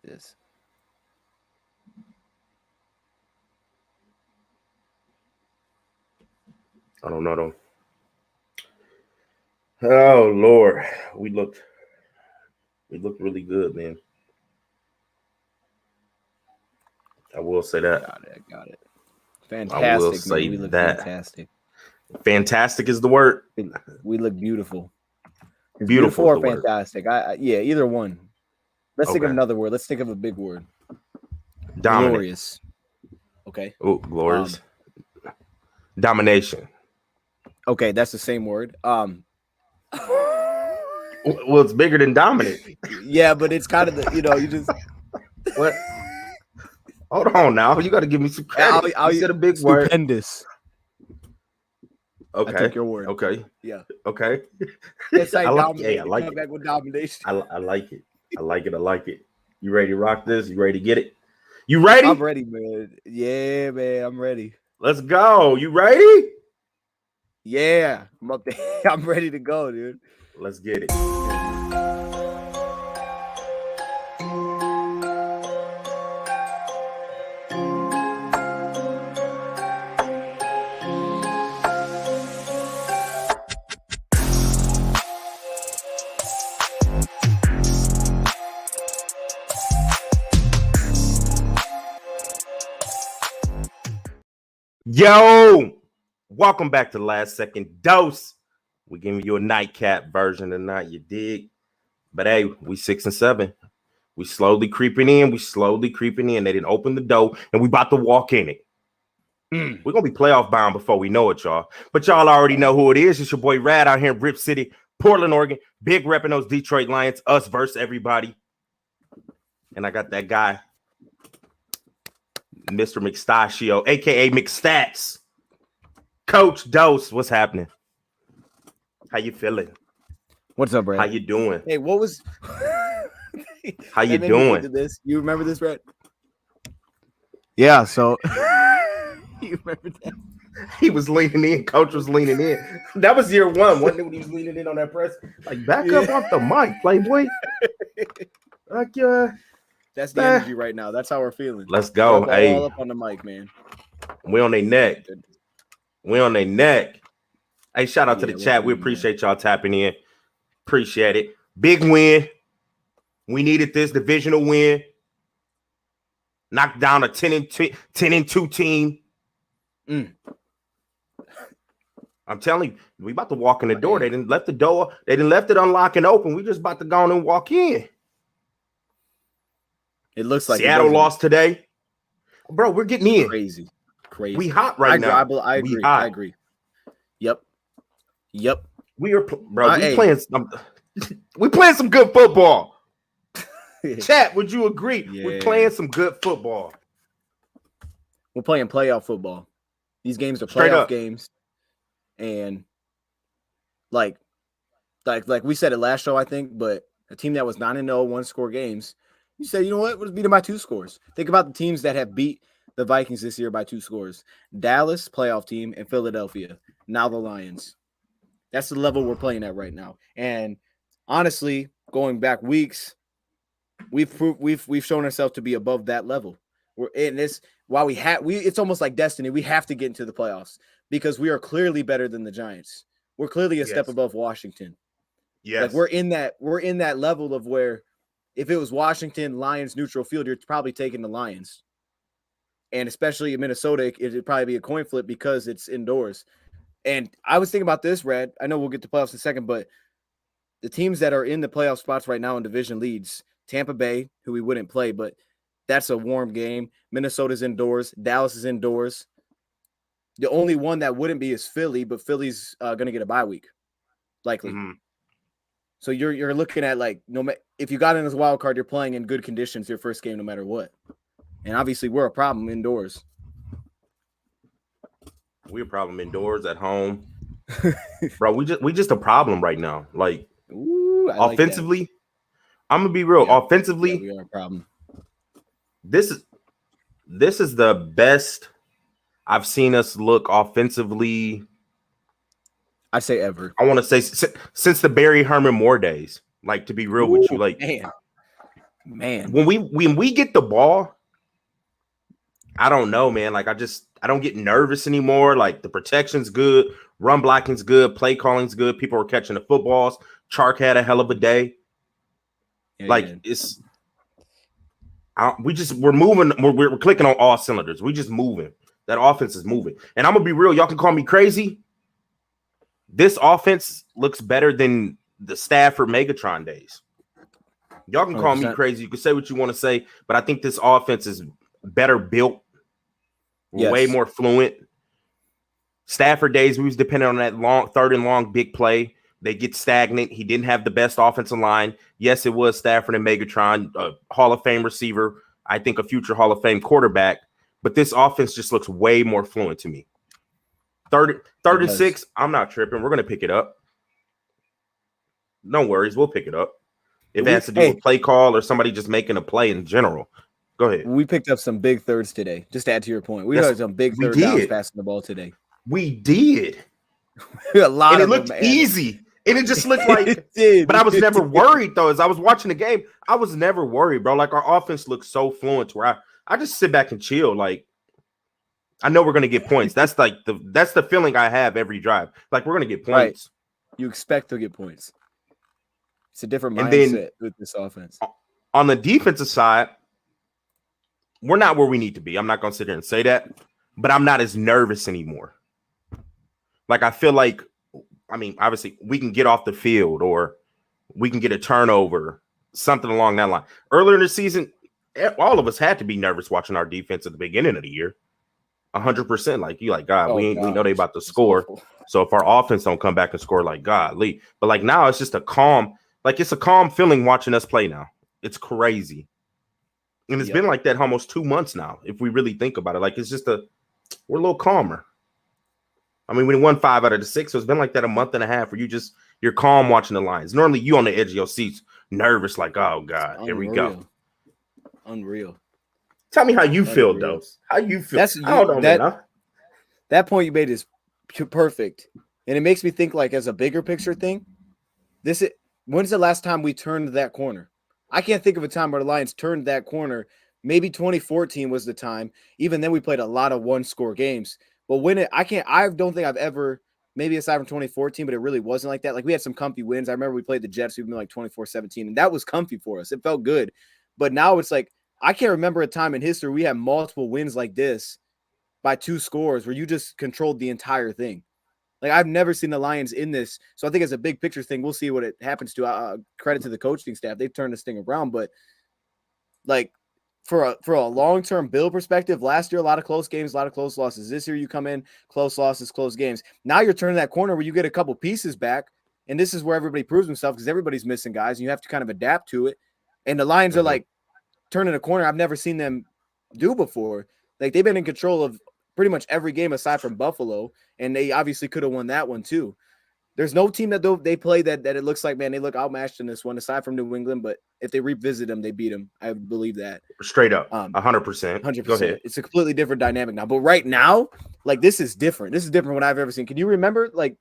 this. I don't know though. Oh Lord, we looked really good, man. I will say that. Got it. Fantastic, I will say man. We look that. fantastic. Fantastic is the word. We look beautiful. It's Beautiful or is the word. fantastic. Yeah, either one. Let's think of another word. Let's think of a big word. Dominant. Glorious. Okay. Oh, glorious. Domination. Okay, that's the same word. Well, it's bigger than dominant. Yeah, but it's kind of the, you just what? Hold on now. You got to give me some credit. You said a big word. Stupendous. Okay. I took your word. Okay. Yeah. Okay. It's like I like come back with domination. I like it. I like it. You ready to rock this? You ready to get it? You ready? I'm ready, man. Yeah, man. I'm ready. Let's go. You ready? Yeah. I'm up there. I'm ready to go, dude. Let's get it. Yo, welcome back to Last Second Dose. We're giving you a nightcap version tonight, you dig? But hey, we 6-7. We slowly creeping in. They didn't open the door, and we about to walk in it. We're going to be playoff bound before we know it, y'all. But y'all already know who it is. It's your boy Rad out here in Rip City, Portland, Oregon. Big repping those Detroit Lions, us versus everybody. And I got that guy, Mr. McStachio, a.k.a. McStats. Coach Dose, what's happening? How you feeling? What's up, Brad? How you doing? Hey, what was... How you doing? This. You remember this, Brad? Yeah, so... You remember that? He was leaning in. Coach was leaning in. That was year one. Wasn't it when he was leaning in on that press? Like, back up off the mic, Playboy. Like, that's the energy right now. That's how we're feeling. Let's go. Hey, all up on the mic, man. We on their neck. Hey, shout out to the chat. We appreciate y'all tapping in. Appreciate it. Big win. We needed this divisional win. Knocked down a 10-2 team. I'm telling you, we about to walk in the door. They didn't left the door. They didn't left it unlocked and open. We just about to go on and walk in. It looks like Seattle lost today. Bro, we're getting in. Crazy. We hot right now. I agree. I agree. Yep. We are, bro. We playing some good football. Chat, would you agree? Yeah. We're playing some good football. We're playing playoff football. These games are playoff games, and like we said it last show, I think. But a team that was 9-0, 1-score games, you said, you know what? Let's beat them by 2 scores. Think about the teams that have beat the Vikings this year by 2 scores: Dallas, playoff team, and Philadelphia. Now the Lions. That's the level we're playing at right now. And honestly, going back weeks, we've shown ourselves to be above that level. We're in this. While it's almost like destiny. We have to get into the playoffs because we are clearly better than the Giants. We're clearly a step above Washington. Yes. Like we're in that level of where if it was Washington, Lions, neutral field, you're probably taking the Lions. And especially in Minnesota, it'd probably be a coin flip because it's indoors. And I was thinking about this, Red. I know we'll get to playoffs in a second, but the teams that are in the playoff spots right now in division leads, Tampa Bay, who we wouldn't play, but that's a warm game. Minnesota's indoors. Dallas is indoors. The only one that wouldn't be is Philly, but Philly's going to get a bye week, likely. Mm-hmm. So you're looking at like if you got in as a wild card, you're playing in good conditions your first game, no matter what. And obviously, we're a problem indoors. We're a problem indoors, at home, bro. We just a problem right now. Like, offensively, like I'm gonna be real. Offensively, we are a problem. This is the best I've seen us look offensively. I'd say ever. I want to say since the Barry Herman Moore days. Like, to be real with you, like, man. Man, when we get the ball, I don't know, man. Like I don't get nervous anymore. Like the protection's good, run blocking's good, play calling's good. People are catching the footballs. Chark had a hell of a day. yeah, Like we're moving. We're clicking on all cylinders. We just moving. That offense is moving. And I'm gonna be real. Y'all can call me crazy. This offense looks better than the Stafford Megatron days. Y'all can call 100%. Me crazy. You can say what you want to say, but I think this offense is better built, way more fluent. Stafford days, we was dependent on that long third and long big play. They get stagnant. He didn't have the best offensive line. Yes, it was Stafford and Megatron, a Hall of Fame receiver. I think a future Hall of Fame quarterback. But this offense just looks way more fluent to me. Third and 6, I'm not tripping. We're going to pick it up. No worries. We'll pick it up. If it has to do with play call or somebody just making a play in general. Go ahead. We picked up some big thirds today. Just to add to your point. We had some big third downs passing the ball today. We did. A lot and of it looked easy. And it just looked like it did. But I was never worried, though. As I was watching the game, I was never worried, bro. Like, our offense looks so fluent where I just sit back and chill. Like, I know we're going to get points. That's the feeling I have every drive. Like, we're going to get points. Right. You expect to get points. It's a different mindset with this offense. On the defensive side, we're not where we need to be. I'm not going to sit here and say that, but I'm not as nervous anymore. Like, I feel like, I mean, obviously, we can get off the field or we can get a turnover, something along that line. Earlier in the season, all of us had to be nervous watching our defense at the beginning of the year. 100%. Like, God, we know they about to score. So if our offense don't come back and score, like, golly. But, like, now it's just it's a calm feeling watching us play now. It's crazy. And it's been like that almost 2 months now, if we really think about it. Like, it's just we're a little calmer. I mean, we won 5 out of the 6, so it's been like that a month and a half where you're calm watching the Lions. Normally, you on the edge of your seats, nervous, like, oh, God, here we go. Unreal. Tell me how you feel, though. How you feel? I don't know, man. That point you made is perfect. And it makes me think, like, as a bigger picture thing, when's the last time we turned that corner? I can't think of a time where the Lions turned that corner. Maybe 2014 was the time. Even then, we played a lot of one-score games. But I don't think I've ever, maybe aside from 2014, but it really wasn't like that. Like, we had some comfy wins. I remember we played the Jets, we've been like 24-17, and that was comfy for us. It felt good. But now it's like, I can't remember a time in history we had multiple wins like this by 2 scores where you just controlled the entire thing. Like, I've never seen the Lions in this. So I think as a big picture thing, we'll see what it happens to. Credit to the coaching staff. They've turned this thing around. But, like, for a long-term build perspective, last year, a lot of close games, a lot of close losses. This year, you come in, close losses, close games. Now you're turning that corner where you get a couple pieces back, and this is where everybody proves themselves because everybody's missing guys, and you have to kind of adapt to it. And the Lions are, like, turning a corner I've never seen them do before. Like, they've been in control of pretty much every game aside from Buffalo, and they obviously could have won that one too. There's no team that they play that it looks like, man, they look outmatched in this one aside from New England, but if they revisit them, they beat them. I believe that. Straight up, 100%. 100%. Go ahead. It's a completely different dynamic now. But right now, like, this is different. This is different from what I've ever seen. Can you remember, like,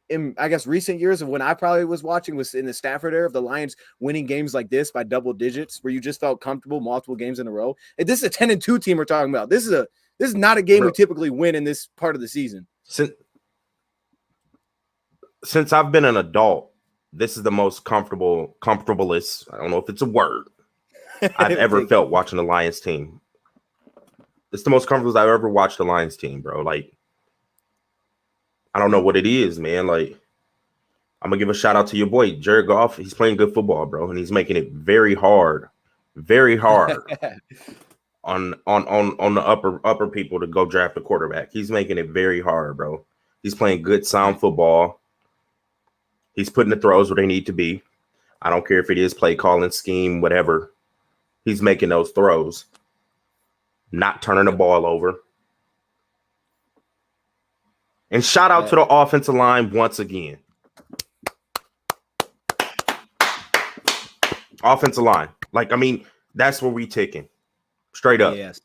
in, I guess, recent years of when I probably was watching was in the Stafford era of the Lions winning games like this by double digits where you just felt comfortable multiple games in a row? And this is a 10-2 team we're talking about. This is not a game we typically win in this part of the season. Since I've been an adult, this is the most comfortablest, I don't know if it's a word, I've ever felt watching the Lions team. It's the most comfortable I've ever watched the Lions team, bro. Like, I don't know what it is, man. Like, I'm going to give a shout out to your boy, Jared Goff. He's playing good football, bro, and he's making it very hard on the upper people to go draft a quarterback. He's making it very hard, bro. He's playing good, sound football. He's putting the throws where they need to be. I don't care if it is play calling, scheme, whatever. He's making those throws, not turning the ball over. And shout out to the offensive line once again. Offensive line. Like, I mean, that's where we ticking. Straight up. Yes.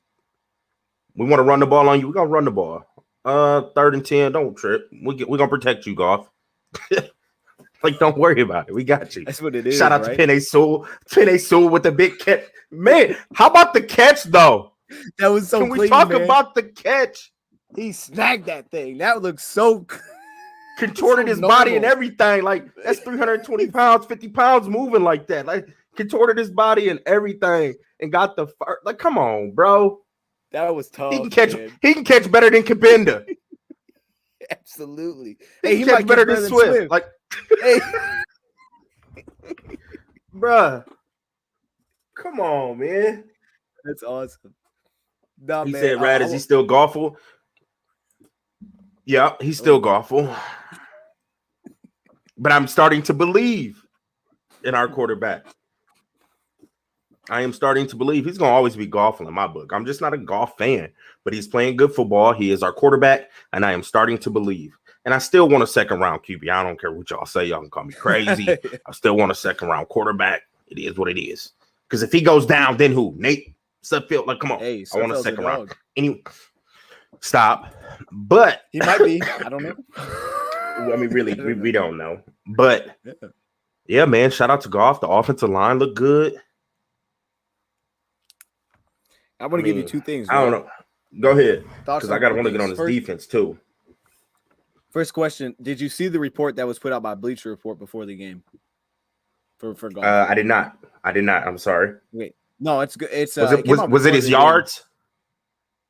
We want to run the ball on you. We're going to run the ball. 3rd and 10. Don't trip. We're going to protect you, Goff. Like, don't worry about it. We got you. That's what it is. Shout out right? to Penny Sewell. Penny Sewell with the big catch. Man, how about the catch, though? That was so Can clean, we talk man. about the catch? He snagged that thing. That looks so contorted his body and everything. Like, that's 320 pounds, 50 pounds moving like that. Like, contorted his body and everything and got the first. Like, come on, bro. That was tough. He can catch better than Kabinda. Absolutely. He might catch better than Swift. Like, hey. Bruh. Come on, man. That's awesome. Nah, he man, said, Rad, is he still golful? Yeah, he's still golful. But I'm starting to believe in our quarterback. I am starting to believe he's going to always be golfing in my book. I'm just not a golf fan, but he's playing good football. He is our quarterback, and I am starting to believe. And I still want a second-round QB. I don't care what y'all say. Y'all can call me crazy. I still want a second-round quarterback. It is what it is. Because if he goes down, then who? Nate Sudfeld? Like, come on. Hey, I want a second round. Anyway, stop. But he might be. I don't know. I mean, really, we don't know. But, yeah, man, shout out to Goff. The offensive line looked good. I want to give you two things. I don't know. Go ahead. Because I got to want to get on this defense, too. First question. Did you see the report that was put out by Bleacher Report before the game? For Goff? I did not. I'm sorry. Wait. No, it's good. It's was it his yards?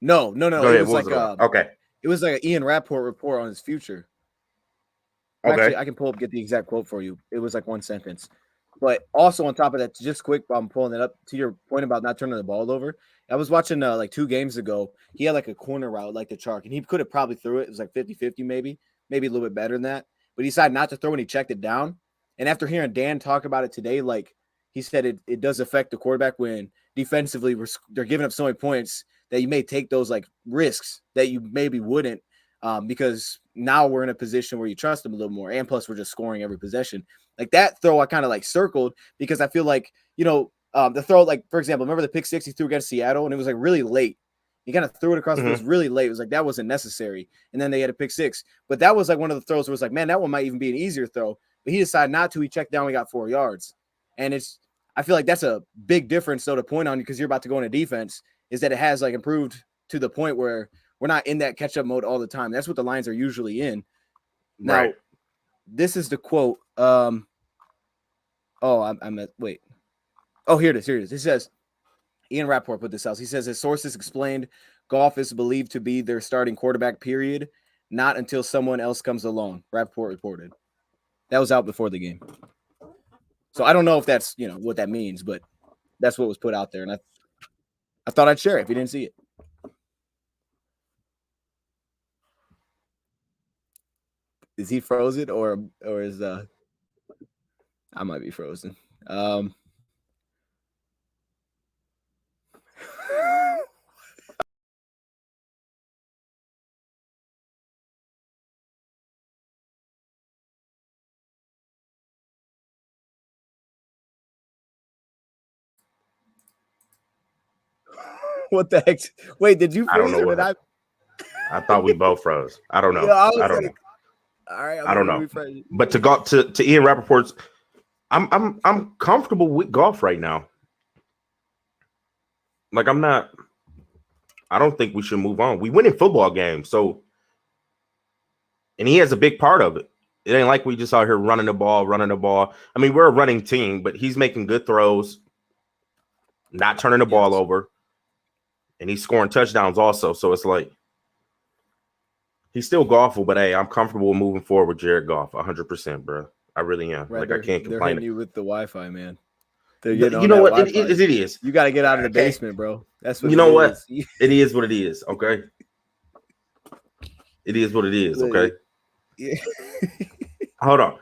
No. It was like okay. It was like an Ian Rapport report on his future. Okay. Actually, I can get the exact quote for you. It was like one sentence. But also on top of that, just quick, I'm pulling it up to your point about not turning the ball over. I was watching like 2 games ago. He had like a corner route like the Chark, and he could have probably threw it. It was like 50-50 maybe a little bit better than that. But he decided not to throw and he checked it down. And after hearing Dan talk about it today, like he said, it does affect the quarterback when defensively they're giving up so many points that you may take those like risks that you maybe wouldn't because now we're in a position where you trust them a little more. And plus we're just scoring every possession. Like that throw I kind of like circled because I feel like, the throw, like, for example, remember the pick 6 he threw against Seattle and it was like really late. He kind of threw it across. It was really late. It was like that wasn't necessary. And then they had a pick 6. But that was like one of the throws where it was like, man, that one might even be an easier throw. But he decided not to. He checked down. We got 4 yards. And I feel like that's a big difference, though, to point on because you're about to go into defense, is that it has like improved to the point where we're not in that catch-up mode all the time. That's what the Lions are usually in. Now, this is the quote. I'm at wait. Oh, here it is. It says, Ian Rapport put this out. He says his sources explained Goff is believed to be their starting quarterback, period, not until someone else comes along. Rapport reported. That was out before the game. So I don't know if that's, what that means, but that's what was put out there. And I thought I'd share it if you didn't see it. Is he frozen or is I might be frozen. What the heck? Wait, did you freeze or did I? I thought we both froze. I don't know. I don't know. All right, I don't know. But to Ian Rappaport's, I'm comfortable with Goff right now. Like I don't think we should move on. We win in football games, and he has a big part of it. It ain't like we just out here running the ball. I mean, we're a running team, but he's making good throws, not turning the ball over, and he's scoring touchdowns also. So it's like he's still Goffable, but hey, I'm comfortable moving forward with Jared Goff 100%, bro. I really am. Like I can't complain. They're hitting you with the Wi-Fi, man. You know what? It is. You got to get out of the basement, bro. That's what. You know what? It is what it is. Okay. It is what it is. Okay. Yeah. Hold on.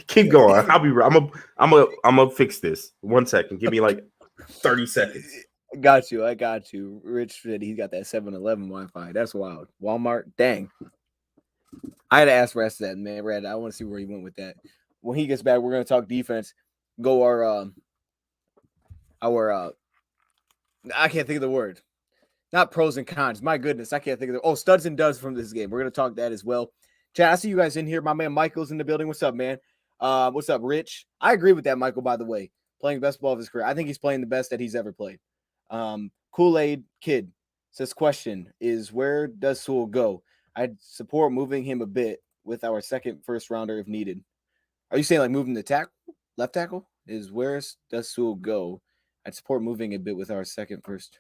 Keep going. I'll be right. I'm gonna fix this. 1 second. Give me like 30 seconds. I got you. Rich said he's got that 7-Eleven Wi-Fi. That's wild. Walmart. Dang. I had to ask Rest that, man. Red, I want to see where he went with that. When he gets back, we're gonna talk defense. Go our I can't think of the word. Not pros and cons. My goodness, I can't think of the studs and duds from this game. We're gonna talk that as well. Chat, I see you guys in here. My man Michael's in the building. What's up, man? What's up, Rich? I agree with that, Michael, by the way. Playing the best ball of his career. I think he's playing the best that he's ever played. Kool-Aid Kid says, question is, where does Sewell go? I'd support moving him a bit with our second first rounder if needed. Are you saying like moving the tackle? Left tackle? Is where does Sewell go? I'd support moving a bit with our second first.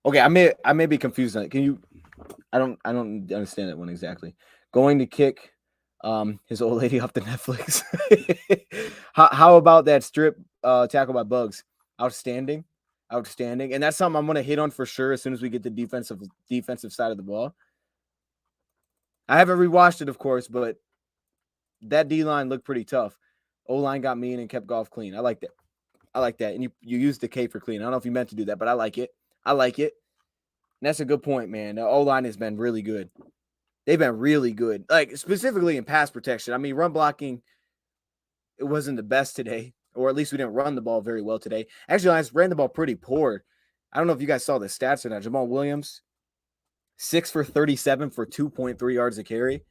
Okay, I may be confused on it. Can you I don't understand that one exactly. Going to kick his old lady off the Netflix. how about that strip tackle by Bugs? Outstanding. And that's something I'm going to hit on for sure as soon as we get the defensive side of the ball. I haven't rewatched it, of course, but that D-line looked pretty tough. O-line got mean and kept Goff clean. I like that. And you used the K for clean. I don't know if you meant to do that, but I like it. And that's a good point, man. The O-line has been really good. They've been really good, like specifically in pass protection. I mean, run blocking, it wasn't the best today, or at least we didn't run the ball very well today. Actually, I ran the ball pretty poor. I don't know if you guys saw the stats or not. Jamal Williams, 6 for 37 for 2.3 yards a carry.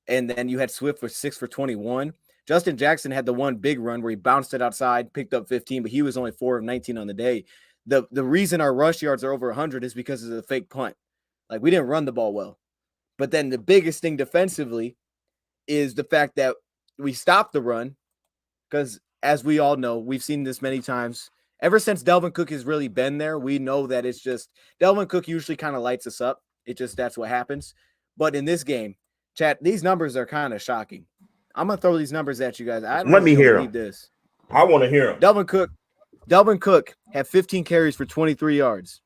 And then you had Swift for 6 for 21. Justin Jackson had the one big run where he bounced it outside, picked up 15, but he was only 4 of 19 on the day. The reason our rush yards are over 100 is because of the fake punt. Like, we didn't run the ball well. But then the biggest thing defensively is the fact that we stopped the run because, as we all know, we've seen this many times. Ever since Dalvin Cook has really been there, we know that it's just Dalvin Cook usually kind of lights us up. That's what happens. But in this game, chat, these numbers are kind of shocking. I'm going to throw these numbers at you guys. Let me hear this. I want to hear them. Dalvin Cook had 15 carries for 23 yards.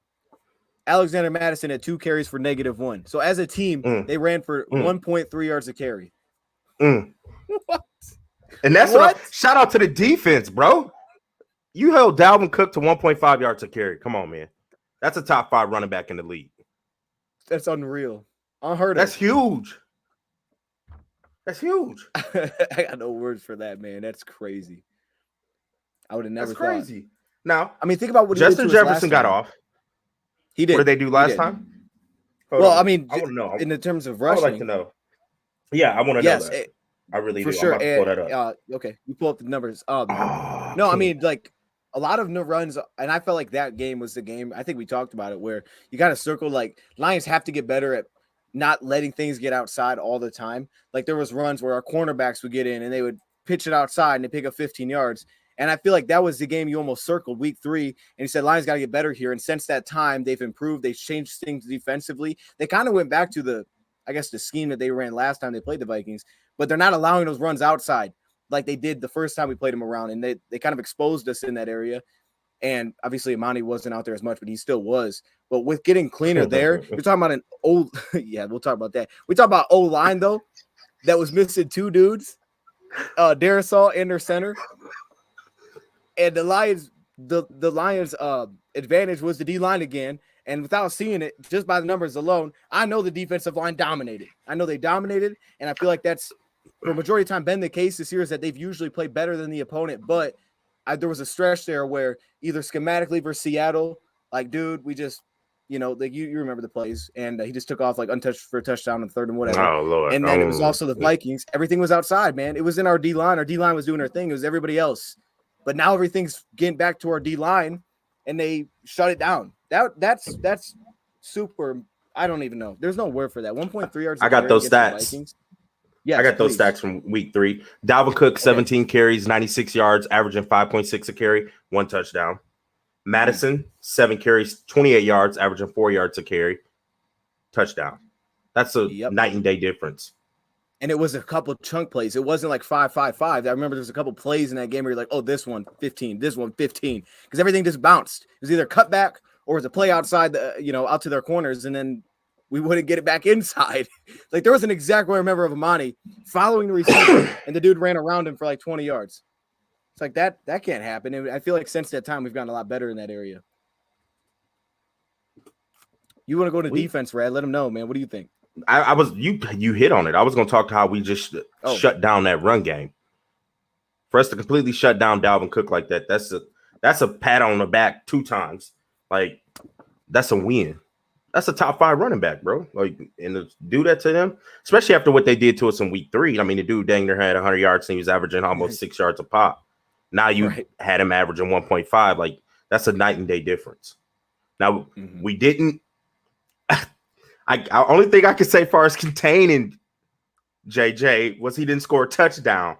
Alexander Madison had 2 carries for -1. So as a team, they ran for 1.3 yards a carry. What? And that's what shout out to the defense, bro. You held Dalvin Cook to 1.5 yards a carry. Come on, man. That's a top 5 running back in the league. That's unreal. Unheard of. That's huge. That's huge. I got no words for that, man. That's crazy. I would have never thought. That's crazy. Now, I mean, think about what Justin Jefferson got off. He did. What did they do last time? Well, I mean, I want to know. In the terms of rushing. I would like to know. Yeah, I want to know that. I really do. Sure. I'm about to pull that up. Okay, you pull up the numbers. I mean, like a lot of no runs, and I felt like that game was the game. I think we talked about it where you got to circle. Like Lions have to get better at not letting things get outside all the time. Like there was runs where our cornerbacks would get in and they would pitch it outside and they pick up 15 yards. And I feel like that was the game you almost circled week 3. And you said, Lions got to get better here. And since that time, they've improved. They've changed things defensively. They kind of went back to the scheme that they ran last time they played the Vikings. But they're not allowing those runs outside like they did the first time we played them around. And they kind of exposed us in that area. And obviously, Imani wasn't out there as much, but he still was. But with getting cleaner there, you're talking about an old – yeah, we'll talk about that. We talk about O-line, though, that was missing 2 dudes, Darisaw and their center. And the Lions advantage was the D-line again. And without seeing it, just by the numbers alone, I know the defensive line dominated. I know they dominated, and I feel like that's, for a majority of the time, been the case this year, is that they've usually played better than the opponent. But there was a stretch there where either schematically versus Seattle, like, dude, we just, you remember the plays, and he just took off, like, untouched for a touchdown and 3rd and whatever. Oh, Lord. And then it was also the Vikings. Everything was outside, man. It was in our D-line. Our D-line was doing their thing. It was everybody else. But now everything's getting back to our D-line, and they shut it down. That's super. I don't even know. There's no word for that. 1.3 yards. I got those stats. Yeah, I got those stats from week 3. Dalvin Cook, 17 carries, 96 yards, averaging 5.6 a carry, 1 touchdown. Madison, 7 carries, 28 yards, averaging 4 yards a carry, touchdown. That's a night and day difference. And it was a couple of chunk plays. It wasn't like 5-5-5. I remember there was a couple plays in that game where you're like, oh, this one 15, this one 15, because everything just bounced. It was either cut back or it was a play outside out to their corners, and then we wouldn't get it back inside. Like there was an exact way I remember of Imani following the receiver, and the dude ran around him for like 20 yards. It's like that can't happen. And I feel like since that time we've gotten a lot better in that area. You want to go to defense, Rad? Let them know, man. What do you think? I was you hit on it. I was going to talk to how we just shut down that run game. For us to completely shut down Dalvin Cook like that, that's a pat on the back 2 times. Like that's a win. That's a top 5 running back, bro. Like, and to do that to them, especially after what they did to us in week 3. I mean, the dude dang near had 100 yards and he was averaging almost 6 yards a pop. Now you had him averaging 1.5. Like, that's a night and day difference. Now, we didn't. I only thing I could say far as containing JJ was he didn't score a touchdown.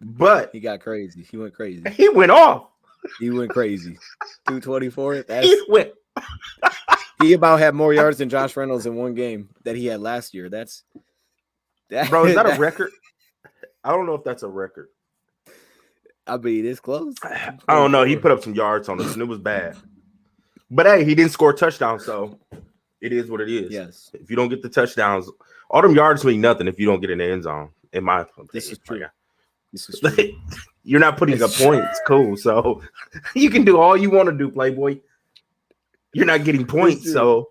But he got crazy. He went crazy. He went off. He went crazy. 224. He about had more yards than Josh Reynolds in one game that he had last year. Bro, is that a record? I don't know if that's a record. I mean, it's close. I don't know. He put up some yards on us, and it was bad. But hey, he didn't score a touchdown, so it is what it is. Yes. If you don't get the touchdowns, all them yards mean nothing if you don't get in the end zone. In my opinion, this is true. This is true. You're not putting up points. Cool. So you can do all you want to do, Playboy. You're not getting points, so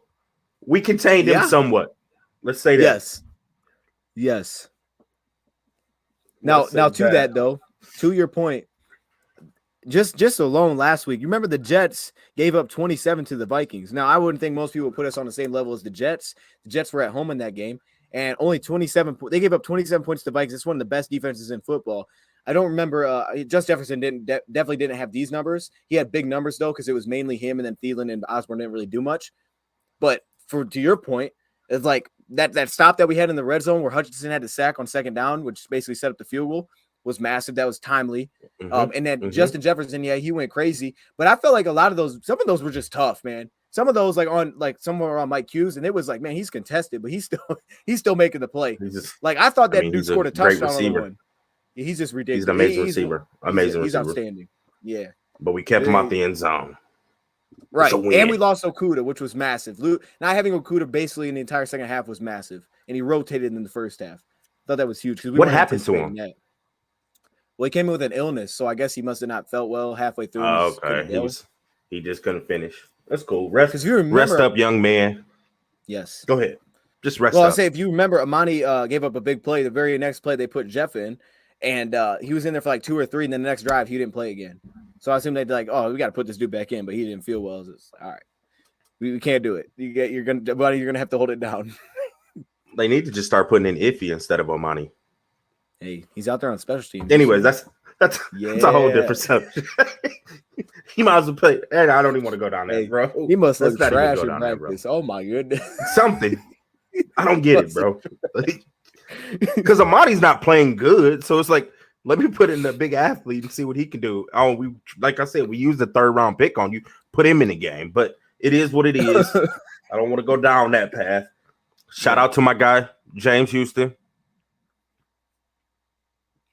we contained him somewhat. Let's say that. Yes. Now to that though, to your point, just alone last week, you remember the Jets gave up 27 to the Vikings. Now, I wouldn't think most people would put us on the same level as the Jets. The Jets were at home in that game, and only 27. They gave up 27 points to the Vikings. It's one of the best defenses in football. I don't remember. Justin Jefferson definitely didn't have these numbers. He had big numbers though, because it was mainly him, and then Thielen and Osborne didn't really do much. But to your point, it's like that stop that we had in the red zone where Hutchinson had to sack on second down, which basically set up the field goal, was massive. That was timely. And then Justin Jefferson, he went crazy. But I felt like some of those were just tough, man. Some of those somewhere on Mike Hughes, and it was like, man, he's contested, but he's still making the play. I thought that dude scored a touchdown on the one. He's just ridiculous. He's an amazing receiver. He's outstanding. Yeah. But we kept him out the end zone. Right. And we lost Okudah, which was massive. Not having Okudah basically in the entire second half was massive. And he rotated in the first half. Thought that was huge. What happened to him? Well, he came in with an illness, so I guess he must have not felt well halfway through. Okay. He just couldn't finish. That's cool. Rest up, young man. Yes. Go ahead. Just rest up. Well, I'll say, if you remember, Amani gave up a big play. The very next play, they put Jeff in, and he was in there for like 2 or 3, and then the next drive, he didn't play again. So I assume they'd be like, oh, we got to put this dude back in, but he didn't feel well. So it's like, all right, we can't do it. You're gonna have to hold it down. They need to just start putting in Iffy instead of Amani. Hey, he's out there on special teams. Anyways, that's a whole different subject. He might as well play. And I don't even want to go down there, bro. He must look trash in practice. Oh my goodness. Something. I don't get it, bro. Because Amani's not playing good, so it's like, let me put in the big athlete and see what he can do. Oh, like I said, we used the 3rd round pick on you. Put him in the game, but it is what it is. I don't want to go down that path. Shout out to my guy James Houston,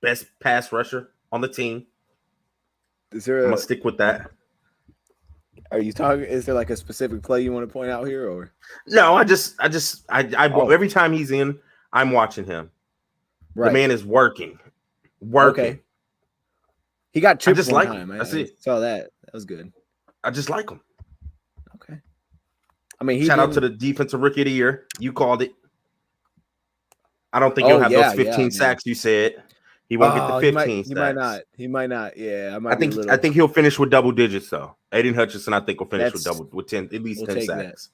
best pass rusher on the team. I'm gonna stick with that. Are you talking? Is there like a specific play you want to point out here, or no? Every time he's in, I'm watching him. Right. The man is working. Okay. He got chipped just one like time. I saw that. That was good. I just like him. Okay. I mean, shout out to the defensive rookie of the year. You called it. I don't think he'll have those 15 sacks you said. He won't get the 15 sacks. He might not. Yeah, I think he'll finish with double digits though. Aiden Hutchinson, I think, will finish with 10, at least 10 sacks.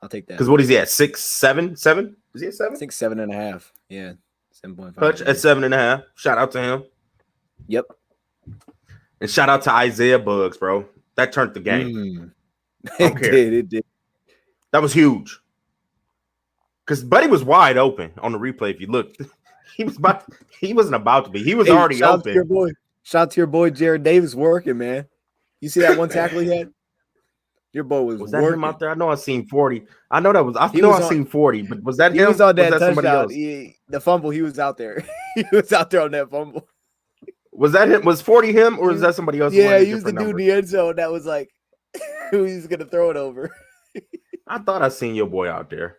I'll take that. Because what is he at? 6, 7? 7? Is he at 7? I think 7.5. Yeah. 7.5. Hutch at 7.5. Shout out to him. Yep. And shout out to Isaiah Buggs, bro. That turned the game. It did. That was huge. Because Buddy was wide open on the replay. If you look, he wasn't about to be. He was already open. Shout out to your boy Jared Davis working, man. You see that one tackle he had? Your boy was that working. Him out there? I know I seen 40. I know that was. I seen 40, but was that him? He was on that somebody else? The fumble. He was out there. He was out there on that fumble. Was that him? Was 40 him, or was that somebody else? Yeah, he was the dude in the end zone that was like, who he's gonna throw it over. I thought I seen your boy out there.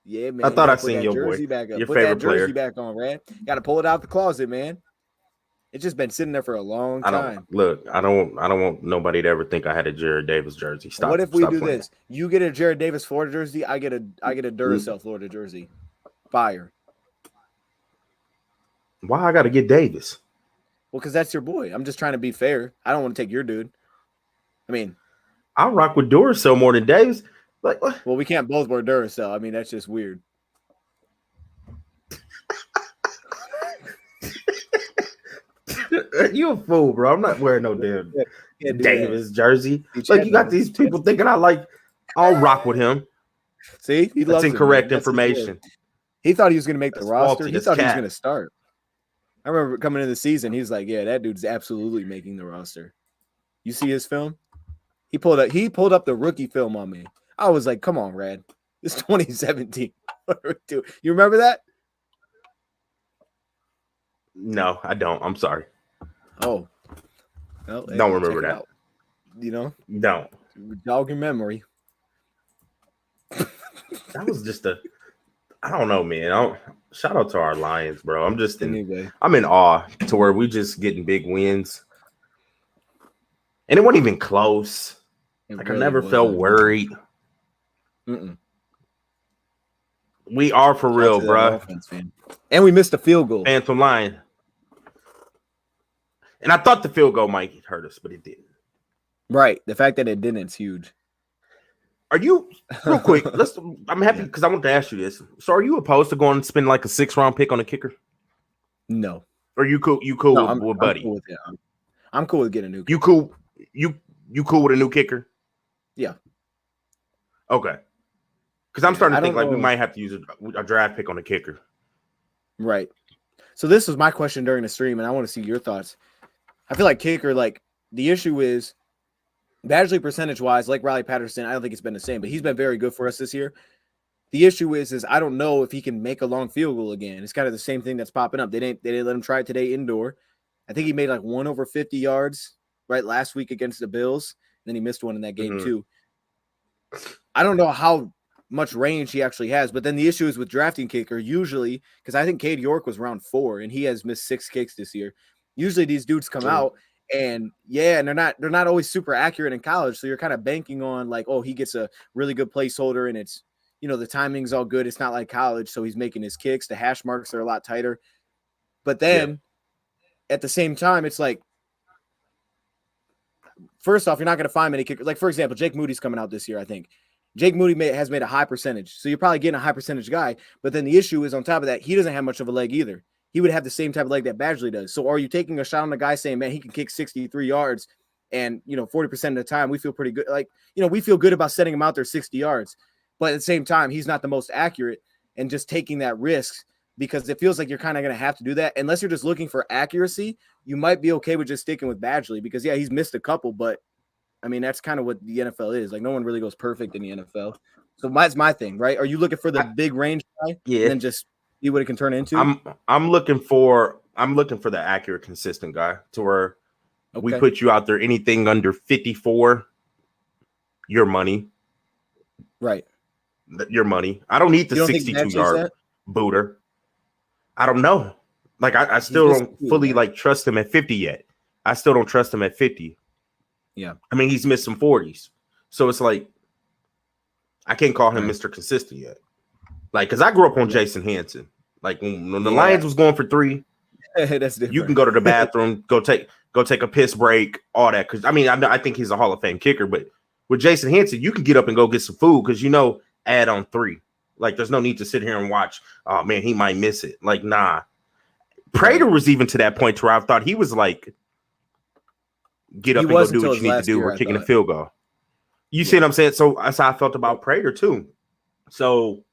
Yeah, man. I thought I seen your boy. Your favorite player. Put that jersey back on, man. Got to pull it out the closet, man. It's just been sitting there for a long time. I don't want nobody to ever think I had a Jared Davis jersey. Stop. What if we do this? You get a Jared Davis Florida jersey. I get a Duracell Florida jersey. Fire. Why I got to get Davis? Well, because that's your boy. I'm just trying to be fair. I don't want to take your dude. I mean, I rock with Duracell more than Davis. Like, what? Well, we can't both wear Duracell. I mean, that's just weird. You a fool, bro. I'm not wearing no damn Davis jersey. Like, you got these people thinking I'll rock with him. See, he loves That's incorrect information. He thought he was going to make the roster. Faulty. He thought he was going to start. I remember coming into the season, he was like, "Yeah, that dude's absolutely making the roster." You see his film? He pulled up the rookie film on me. I was like, "Come on, Rad. It's 2017." You remember that? No, I don't. I'm sorry. Oh. Well, don't remember that. You know? Don't. Jog your memory. That was just I don't know, man. Shout out to our Lions, bro. I'm in awe to where we just getting big wins. And it wasn't even close. I never felt worried. Mm-mm. We are for real, bro. And we missed a field goal. Phantom Lion. And I thought the field goal might hurt us, but it didn't. Right. The fact that it didn't is huge. Are you real quick? I'm happy because I want to ask you this. So, are you opposed to going and spend like a 6th-round pick on a kicker? No. Or you cool? You cool with Buddy? I'm cool with getting a new kicker. You cool? You cool with a new kicker? Yeah. Okay. Because I'm starting to think we might have to use a draft pick on a kicker. Right. So this was my question during the stream, and I want to see your thoughts. I feel like kicker, the issue is Badgley percentage-wise, like Riley Patterson, I don't think it's been the same, but he's been very good for us this year. The issue is I don't know if he can make a long field goal again. It's kind of the same thing that's popping up. They didn't let him try it today indoor. I think he made 1 over 50 yards right last week against the Bills. Then he missed one in that game too. I don't know how much range he actually has, but then the issue is with drafting kicker usually, because I think Cade York was round 4 and he has missed 6 kicks this year. Usually these dudes come out and they're not always super accurate in college. So you're kind of banking on he gets a really good placeholder and it's, the timing's all good. It's not like college. So he's making his kicks. The hash marks are a lot tighter. But then at the same time, it's first off, you're not going to find many kickers. For example, Jake Moody's coming out this year, I think. Jake Moody has made a high percentage. So you're probably getting a high percentage guy. But then the issue is on top of that, he doesn't have much of a leg either. He would have the same type of leg that Badgley does. So are you taking a shot on the guy saying, man, he can kick 63 yards and, 40% of the time we feel pretty good. We feel good about setting him out there 60 yards. But at the same time, he's not the most accurate and just taking that risk because it feels like you're kind of going to have to do that. Unless you're just looking for accuracy, you might be okay with just sticking with Badgley because, he's missed a couple, but I mean, that's kind of what the NFL is. No one really goes perfect in the NFL. So that's my thing, right? Are you looking for the big range guy? Yeah. And then just see what it can turn into? I'm looking for the accurate, consistent guy to where we put you out there anything under 54, your money. Right. Your money. I don't need the 62-yard booter. I don't know. I still don't fully trust him at 50 yet. I still don't trust him at 50. Yeah. I mean, he's missed some 40s. So it's I can't call him Mr. Consistent yet. Because I grew up on Jason Hanson. When the Lions was going for 3, that's different. You can go to the bathroom, go take a piss break, all that. Because, I think he's a Hall of Fame kicker. But with Jason Hanson, you can get up and go get some food because, add on 3. There's no need to sit here and watch. Oh, man, he might miss it. Nah. Prater was even to that point where I thought he was get up and go do what you need to do. We're kicking a field goal. You see what I'm saying? So that's how I felt about Prater too. So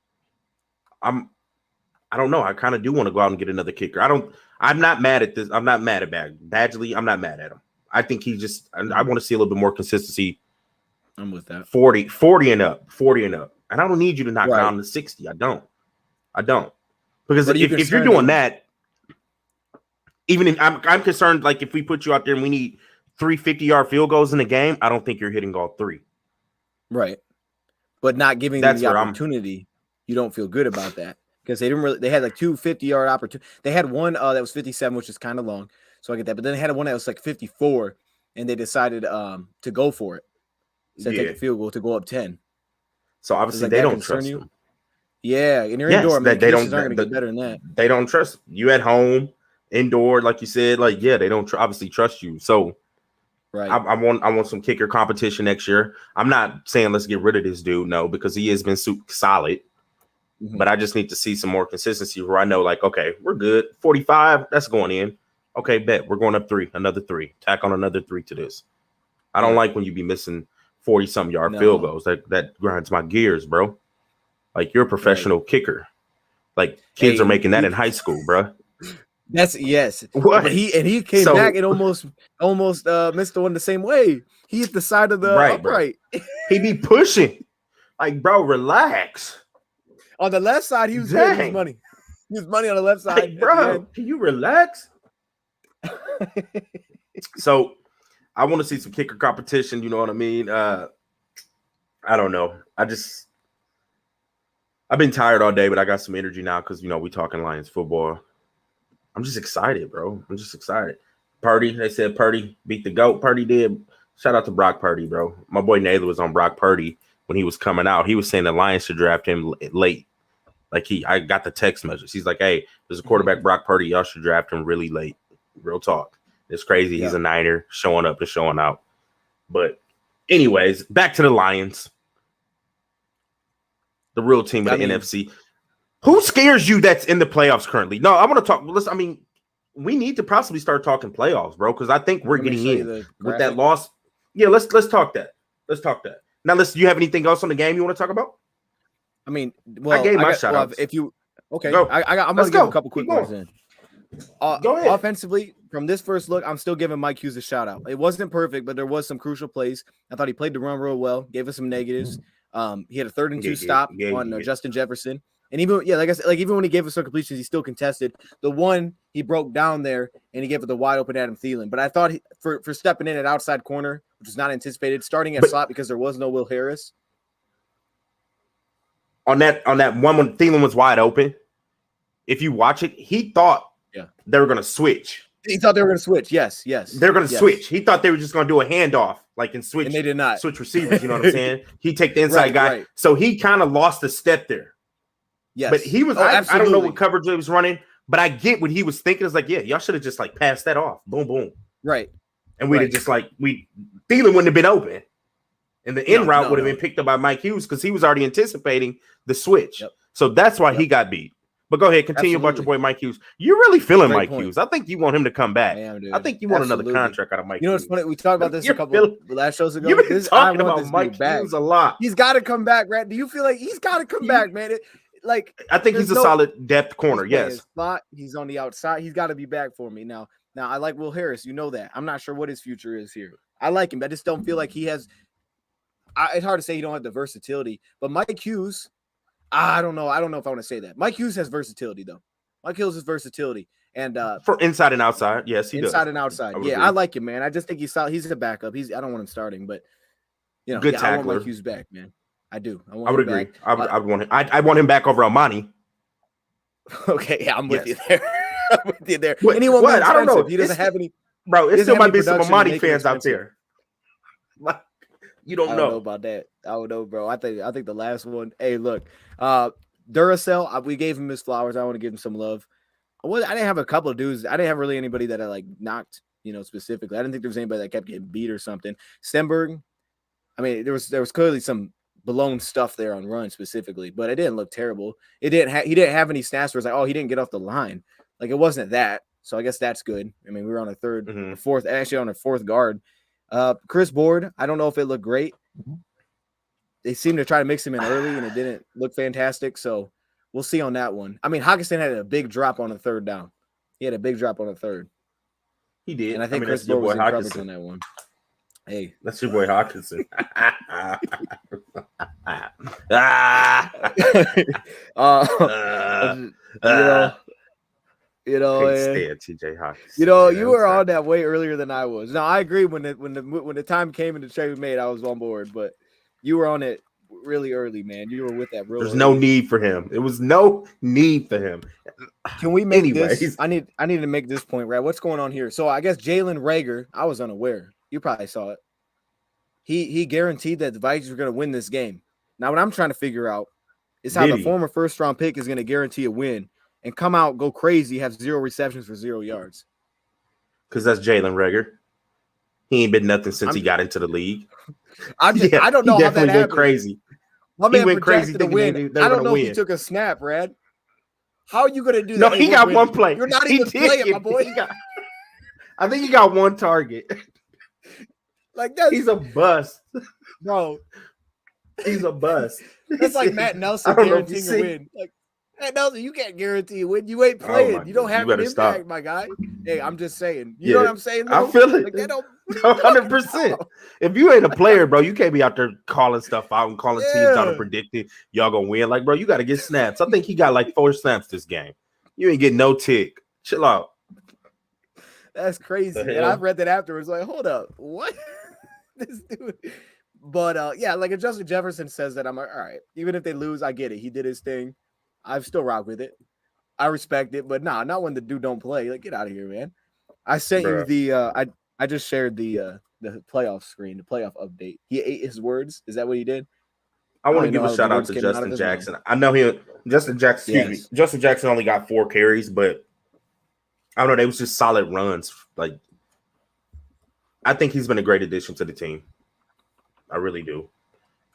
I don't know. I kind of do want to go out and get another kicker. I'm not mad at this. I'm not mad at Badgley. I'm not mad at him. I think I want to see a little bit more consistency. I'm with that. 40 and up. And I don't need you to knock down to 60. I don't. Because if you're doing that, even if I'm concerned, if we put you out there and we need 3 50-yard field goals in a game, I don't think you're hitting all 3. Right. But not giving them the opportunity, you don't feel good about that. Because they had 2 50-yard opportunities. They had one that was 57, which is kind of long. So I get that. But then they had one that was 54, and they decided to go for it. So take a field goal to go up 10. So obviously they don't trust you. Yeah, and you're indoor. They aren't going to get better than that. They don't trust you at home, indoor, like you said. They don't obviously trust you. So Right. I want some kicker competition next year. I'm not saying let's get rid of this dude, no, because he has been super solid. Mm-hmm. But I just need to see some more consistency where I know, like, okay, we're good. 45, that's going in. Okay, bet we're going up 3, another 3. Tack on another 3 to this. I don't like when you be missing 40-something yard field goals. That grinds my gears, bro. Like, you're a professional kicker. Like, kids are making that in high school, bro. That's yes. What? But he came back and almost missed the one the same way. He hit the side of the upright. He be pushing. Like, bro, relax. On the left side, he was getting his money. His money on the left side. Like, bro, can you relax? So I want to see some kicker competition. You know what I mean? I don't know. I've been tired all day, but I got some energy now because, you know, we talking Lions football. I'm just excited, bro. I'm just excited. Purdy, they said Purdy beat the GOAT. Purdy did. Shout out to Brock Purdy, bro. My boy Naylor was on Brock Purdy when he was coming out. He was saying the Lions should draft him late. Like, I got the text message. He's like, hey, there's a quarterback, Brock Purdy. Y'all should draft him really late. Real talk. It's crazy. He's a Niner showing up and showing out. But anyways, back to the Lions. The real team of the NFC. Who scares you that's in the playoffs currently? No, I want to talk. Listen, I mean, we need to possibly start talking playoffs, bro, because I think we're getting in with that loss. Yeah, let's talk that. Let's talk that. Now, do you have anything else on the game you want to talk about? I mean, well, I gave my shout out. If you okay, go. I'm gonna give a couple quick ones in. Go ahead. Offensively, from this first look, I'm still giving Mike Hughes a shout out. It wasn't perfect, but there was some crucial plays. I thought he played the run real well. Gave us some negatives. He had a 3rd and 2 stop on Justin Jefferson. And even, like I said, like even when he gave us some completions, he still contested. The one he broke down there and he gave it the wide open Adam Thielen. But I thought for stepping in at outside corner, which was not anticipated, starting at slot because there was no Will Harris. On that one when Thielen was wide open, if you watch it, he thought they were going to switch. He thought they were going to switch. Yes. They're going to switch. He thought they were just going to do a handoff, like, and switch. And they did not. Switch receivers, you know what I'm saying? He take the inside guy. Right. So he kind of lost a step there. Yes. But he was, I don't know what coverage he was running, but I get what he was thinking. It's like, yeah, y'all should have just, like, passed that off. Boom, boom. Right. And we'd have just, like, Thielen wouldn't have been open. And the end route would have been picked up by Mike Hughes because he was already anticipating the switch. Yep. So that's why he got beat. But go ahead, continue about your boy Mike Hughes. You're really feeling Mike Hughes. I think you want him to come back. I think you want another contract out of Mike Hughes. You know what's funny? We talked about this a couple last shows ago. You've been talking about Mike Hughes a lot. He's got to come back, Brad. Do you feel like he's got to come back, man? I think he's a solid depth corner. Yes. He's on the outside. He's got to be back for me. Now, I like Will Harris. You know that. I'm not sure what his future is here. I like him. I just don't feel like he has it's hard to say he don't have the versatility. But Mike Hughes, I don't know. I don't know if I want to say that. Mike Hughes has versatility, though. Mike Hughes has versatility. And for inside and outside, yes, he does. Inside and outside. I like him, man. I just think he's solid. He's a backup. I don't want him starting, but good tackler. I want Mike Hughes back, man. I do. I would agree. I would want him. I want him back over Amani. Okay, yeah, I'm with you there. I'm with you there. What? I don't know. He doesn't have any. Bro, it still might be some Amani fans out there. You don't know. I don't know about that. I don't know, bro. I think the last one. Hey, look, Duracell. We gave him his flowers. I want to give him some love. I didn't have a couple of dudes. I didn't have really anybody that I like knocked, specifically. I didn't think there was anybody that kept getting beat or something. Stenberg. I mean, there was clearly some blown stuff there on run specifically, but it didn't look terrible. He didn't have any stats where it's like, oh, he didn't get off the line. Like, it wasn't that. So I guess that's good. I mean, we were on a fourth guard. Chris Board, I don't know if it looked great. They seemed to try to mix him in early, and it didn't look fantastic. So we'll see on that one. I mean, Hockenson had a big drop on the 3rd down. He had a big drop on the 3rd. He did. And I think Chris Board was in coverage on that one. Hey, that's your boy Hockenson. TJ Hockenson. You were on that way earlier than I was. Now I agree when the time came and the trade was made, I was on board, but you were on it really early, man. You were with that. There's no need for him. It was no need for him. Can we make this? I need to make this point, right? What's going on here? So I guess Jalen Reagor, I was unaware. You probably saw it. He guaranteed that the Vikings were going to win this game. Now, what I'm trying to figure out is how the former first-round pick is going to guarantee a win and come out, go crazy, have 0 receptions for 0 yards. Because that's Jalen Reagor. He ain't been nothing since he got into the league. I don't know how that happened. Went crazy. My man went crazy to win. I don't know if he took a snap, Brad. How are you going to do that? No, he got one play. You're not even playing, my boy. I think he got one target. Like that. He's a bust, bro. He's a bust. That's like Matt Nelson guaranteeing a win. Like Matt Nelson, you can't guarantee a win. You ain't playing. You don't have an impact, my guy. Hey, I'm just saying. You know what I'm saying? I feel it. Like, that don't 100%. If you ain't a player, bro, you can't be out there calling stuff out and calling teams out and predicting y'all gonna win. Like, bro, you got to get snaps. I think he got like 4 snaps this game. You ain't getting no tick. Chill out. That's crazy. And I've read that afterwards. Like, hold up, what? This dude. But yeah, like if Justin Jefferson says that, I'm like, all right. Even if they lose, I get it. He did his thing. I still rock with it. I respect it. But not when the dude don't play. Like, get out of here, man. I sent you the I just shared the playoff screen, the playoff update. He ate his words. Is that what he did? I want to give a shout out to Justin Jackson. I know Justin Jackson only got 4 carries, but I don't know. They was just solid runs. Like, I think he's been a great addition to the team. I really do.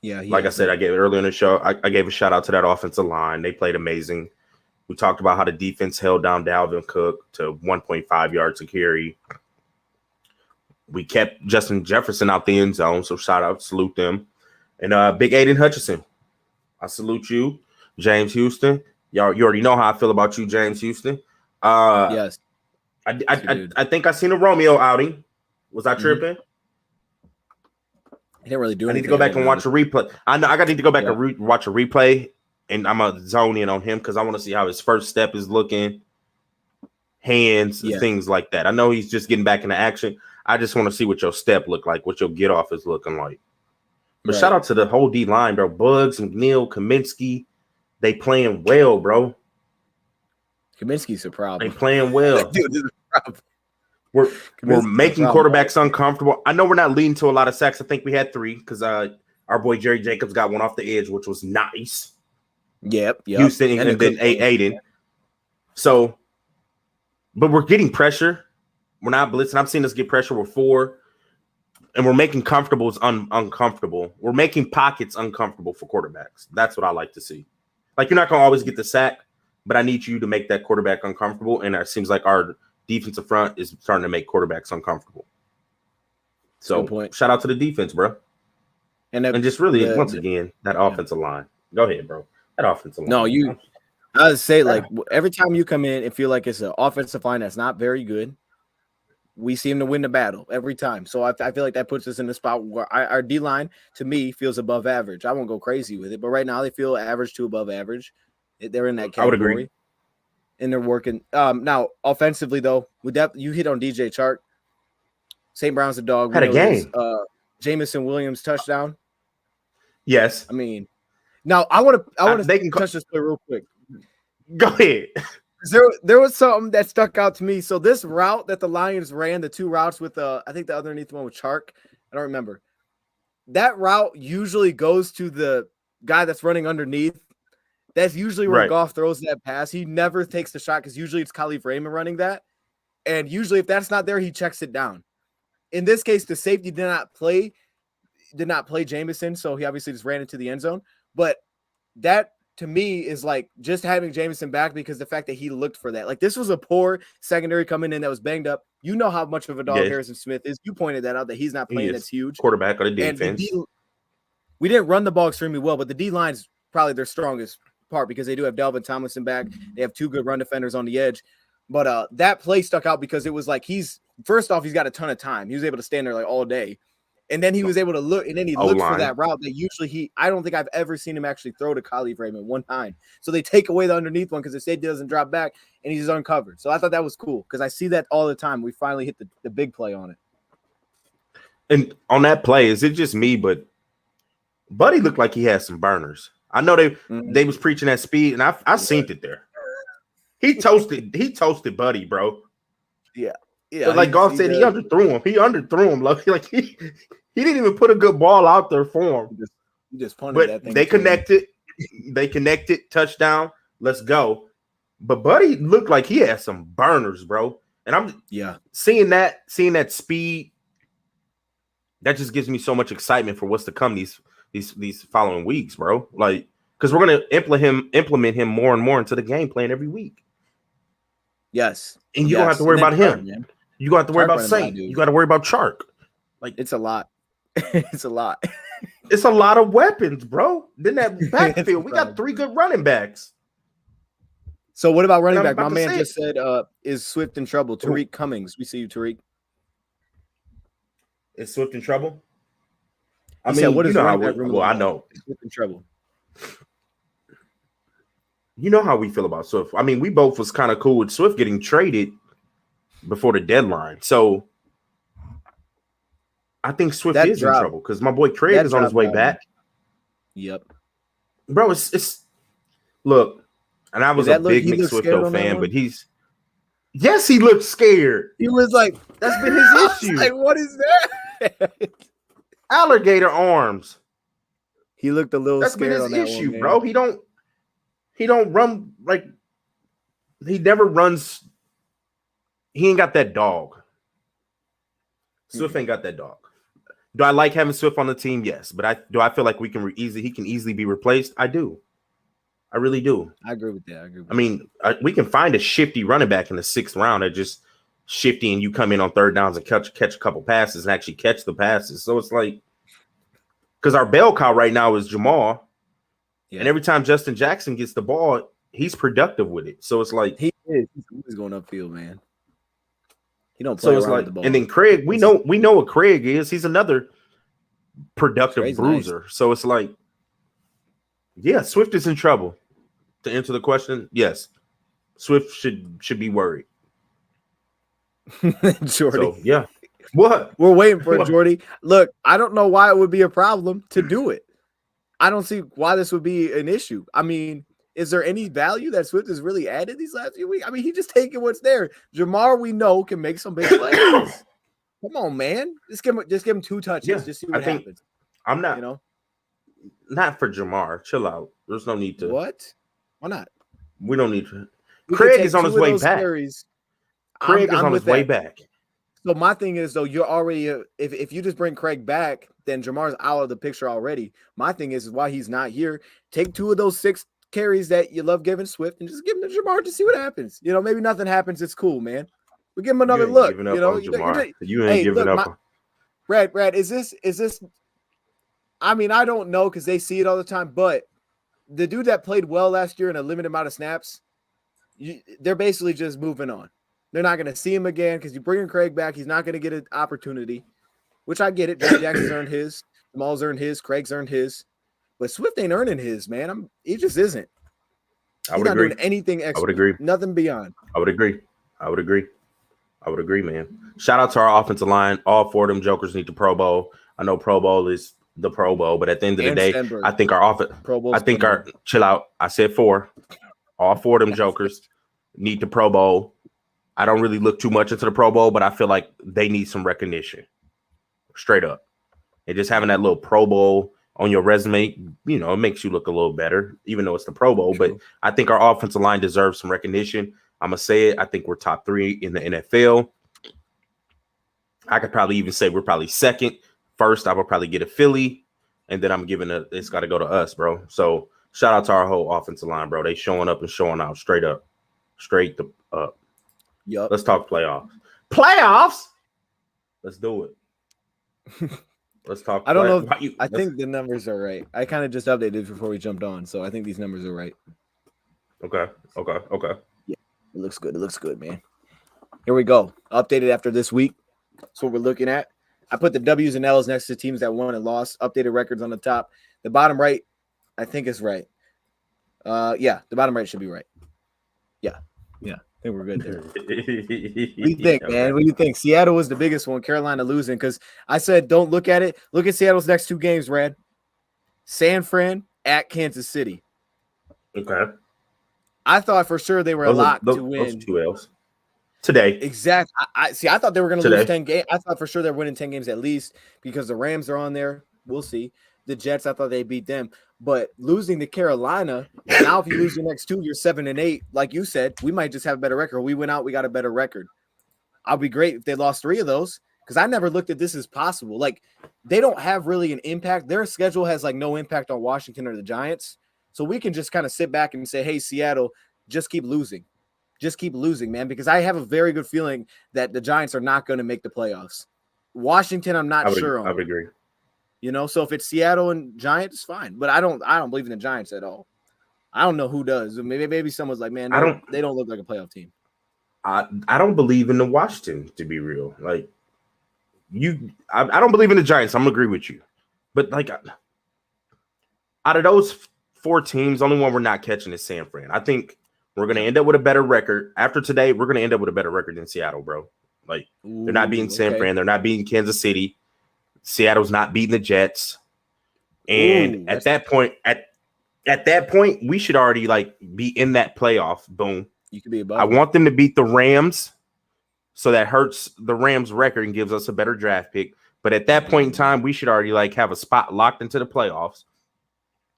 Yeah. Like I said, I gave it earlier in the show. I gave a shout out to that offensive line. They played amazing. We talked about how the defense held down Dalvin Cook to 1.5 yards a carry. We kept Justin Jefferson out the end zone, so shout out, salute them. And Big Aiden Hutchinson, I salute you. James Houston, you already know how I feel about you, James Houston. Yes. I think I seen a Romeo outing. Was I tripping? He didn't really do anything. I need to go back and watch a replay. I know I need to go back and watch a replay, and I'm gonna zone in on him because I want to see how his first step is looking, hands, things like that. I know he's just getting back into action. I just want to see what your step look like, what your get off is looking like. But shout out to the whole D line, bro. Bugs, McNeil, Kaminsky, they playing well, bro. Kaminsky's a problem. They playing well. Dude, this is a problem. We're making quarterbacks uncomfortable. I know we're not leading to a lot of sacks. I think we had 3 because our boy Jerry Jacobs got one off the edge, which was nice. Yep. Houston and then Aiden. So, but we're getting pressure. We're not blitzing. I've seen us get pressure with 4, and we're making comfortables uncomfortable. We're making pockets uncomfortable for quarterbacks. That's what I like to see. Like, you're not going to always get the sack, but I need you to make that quarterback uncomfortable, and it seems like our defensive front is starting to make quarterbacks uncomfortable. So, shout out to the defense, bro. And just really, once again, that offensive line. Go ahead, bro. That offensive line. No, I would say, like, every time you come in and feel like it's an offensive line that's not very good, we seem to win the battle every time. So I feel like that puts us in the spot where our D-line, to me, feels above average. I won't go crazy with it, but right now they feel average to above average. They're in that category. I would agree. And they're working. Now, offensively, though, you hit on DJ Chark. St. Brown's the dog. Had a game. Jamison Williams touchdown. Yes. I mean, now I want to touch this play real quick. Go ahead. There was something that stuck out to me. So this route that the Lions ran, the 2 routes with I think the underneath one with Chark, I don't remember. That route usually goes to the guy that's running underneath. That's usually where Goff throws that pass. He never takes the shot because usually it's Khalif Raymond running that. And usually if that's not there, he checks it down. In this case, the safety did not play Jamison, so he obviously just ran into the end zone. But that, to me, is like just having Jamison back because the fact that he looked for that. Like, this was a poor secondary coming in that was banged up. You know how much of a dog Harrison Smith is. You pointed that out, that he's not playing. That's huge. Quarterback on the defense. We didn't run the ball extremely well, but the D-line's probably their strongest part because they do have Delvin Tomlinson back. They have 2 good run defenders on the edge. But that play stuck out because it was like he's got a ton of time. He was able to stand there like all day. And then he was able to look, and then he looked for that route that usually I don't think I've ever seen him actually throw to Khalif Raymond one time. So they take away the underneath one because the safety doesn't drop back, and he's uncovered. So I thought that was cool because I see that all the time. We finally hit the big play on it. And on that play, is it just me, but Buddy looked like he had some burners. I know they was preaching that speed, and I seen it there. He toasted Buddy, bro. Yeah. But like Goff said, he underthrew him. He underthrew him. Like he didn't even put a good ball out there for him. He just punted that thing. They connected. They connected. Touchdown. Let's go. But Buddy looked like he had some burners, bro. And I'm seeing that speed that just gives me so much excitement for what's to come these following weeks, bro. Like, because we're gonna implement him more and more into the game plan every week. Yes. And you don't have to worry about him. You gonna have to worry about Saint. You got to worry about Chark. Like, it's a lot. It's a lot. It's a lot of weapons, bro. Then that backfield, we got 3 good running backs. So what about running back? My man just said, is Swift in trouble? Tariq Cummings. We see you, Tariq. Is Swift in trouble? I mean, what is running back? Well, I know. Swift in trouble. You know how we feel about Swift. I mean, we both was kind of cool with Swift getting traded before the deadline. So I think Swift is in trouble because my boy Craig is on his way back. Yep. Bro, it's look, and I was a big Nick Swifto fan, but he looked scared. He was like, that's been his issue. Like, what is that? Alligator arms. He looked a little scared on that issue, one, bro. He don't run like he never runs. He ain't got that dog. Swift ain't got that dog. Do I like having Swift on the team? Yes, but I feel like he can easily be replaced? I do. I really do. I agree with that. I mean, we can find a shifty running back in the 6th round that just shifty and you come in on 3rd downs and catch a couple passes and actually catch the passes. So it's like, because our bell cow right now is Jamal. Yeah. And every time Justin Jackson gets the ball, he's productive with it. So it's like he's always going upfield, man. He don't play around with the ball. And then Craig, we know what Craig is. He's another productive bruiser. Nice. So it's like, yeah, Swift is in trouble. To answer the question, yes, Swift should be worried. Jordy, so, yeah. What? We're waiting for it, Jordy. Look, I don't know why it would be a problem to do it. I don't see why this would be an issue. I mean, is there any value that Swift has really added these last few weeks? I mean, he just taking what's there. Jamar, we know, can make some big plays. Come on, man. Just give him 2 touches. Yeah, just see what happens. I'm not, not for Jamar. Chill out. There's no need to. What? Why not? We don't need to. Craig is on his way back. Craig is on his way back. So my thing is, though, you're already if you just bring Craig back, then Jamar's out of the picture already. My thing is why he's not here. Take 2 of those 6 carries that you love giving Swift and just give them to Jamar to see what happens. Maybe nothing happens. It's cool, man. We give him another look. You ain't giving up. Brad, is this? I mean, I don't know because they see it all the time, but the dude that played well last year in a limited amount of snaps, they're basically just moving on. They're not going to see him again because you bring Craig back. He's not going to get an opportunity, which I get it. Jackson's earned his. Jamal's earned his. Craig's earned his. But Swift ain't earning his, man. He just isn't. He's not doing anything extra. I would agree. Nothing beyond. I would agree, man. Shout out to our offensive line. All 4 of them jokers need to Pro Bowl. I know Pro Bowl is the Pro Bowl, but at the end of the day, Stenberg. I think our offense. Chill out. I said 4. All 4 of them jokers need to Pro Bowl. I don't really look too much into the Pro Bowl, but I feel like they need some recognition. Straight up. And just having that little Pro Bowl on your resume, it makes you look a little better, even though it's the Pro Bowl. True. But I think our offensive line deserves some recognition. I'm going to say it. I think we're top 3 in the NFL. I could probably even say we're probably 2nd. First, I would probably get a Philly, and then I'm giving it's got to go to us, bro. So shout out to our whole offensive line, bro. They showing up and showing out straight up. Yep. Let's talk playoffs. Playoffs? Let's do it. Let's talk. I don't know. I think the numbers are right. I kind of just updated before we jumped on, so I think these numbers are right. Okay. Yeah, it looks good, man. Here we go. Updated after this week. That's what we're looking at. I put the W's and L's next to teams that won and lost. Updated records on the top. The bottom right, I think is right. Yeah, the bottom right should be right. Yeah. I think we're good there. What do you think, man? What do you think? Seattle was the biggest one. Carolina losing because I said don't look at it. Look at Seattle's next 2 games, Brad. San Fran at Kansas City. Okay. I thought for sure they were locked to win. Those 2 L's. Today. Exactly. I thought they were going to lose 10 games. I thought for sure they're winning 10 games at least because the Rams are on there. We'll see. The Jets, I thought they beat them. But losing to Carolina, now if you lose your next 2, you're 7-8. Like you said, we might just have a better record. We went out, we got a better record. I'll be great if they lost 3 of those because I never looked at this as possible. Like, they don't have really an impact. Their schedule has like no impact on Washington or the Giants. So we can just kind of sit back and say, hey, Seattle, just keep losing. Just keep losing, man, because I have a very good feeling that the Giants are not going to make the playoffs. Washington, I'm not sure on. I would agree. You know, so if it's Seattle and Giants, fine. But I don't believe in the Giants at all. I don't know who does. Maybe someone's like, man, they don't look like a playoff team. I don't believe in the Washington, to be real. Like I don't believe in the Giants. I'm gonna agree with you. But like out of those 4 teams, only one we're not catching is San Fran. I think we're gonna end up with a better record. After today, we're gonna end up with a better record than Seattle, bro. Like they're not beating San Fran, they're not beating Kansas City. Seattle's not beating the Jets. And at that point, we should already like be in that playoff. Boom. You could be above. I want them to beat the Rams, so that hurts the Rams record and gives us a better draft pick. But at that point in time, we should already like have a spot locked into the playoffs.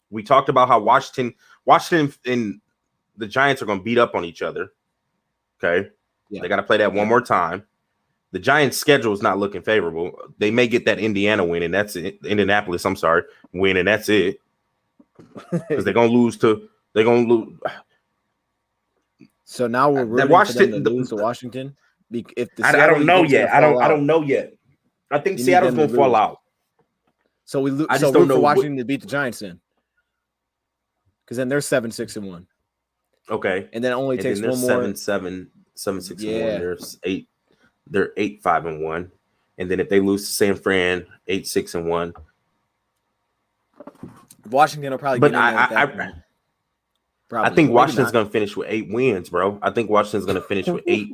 We talked about how Washington and the Giants are going to beat up on each other. Okay. Yeah. They got to play that one more time. The Giants' schedule is not looking favorable. They may get that Indiana win, and that's it. Indianapolis, I'm sorry, win, and that's it. Because they're going to lose. So now we're rooting for them to lose to Washington. If I don't know yet. I don't know yet. I think Seattle's going to fall out. So we root for Washington to beat the Giants then, because then they're 7-6-1. Okay, and then it only takes one more. 7-6-1. There's 8. They're 8-5-1, and then if they lose to San Fran, 8-6-1. Washington will probably. But I think Washington's going to finish with 8 wins, bro. I think Washington's going to finish with 8,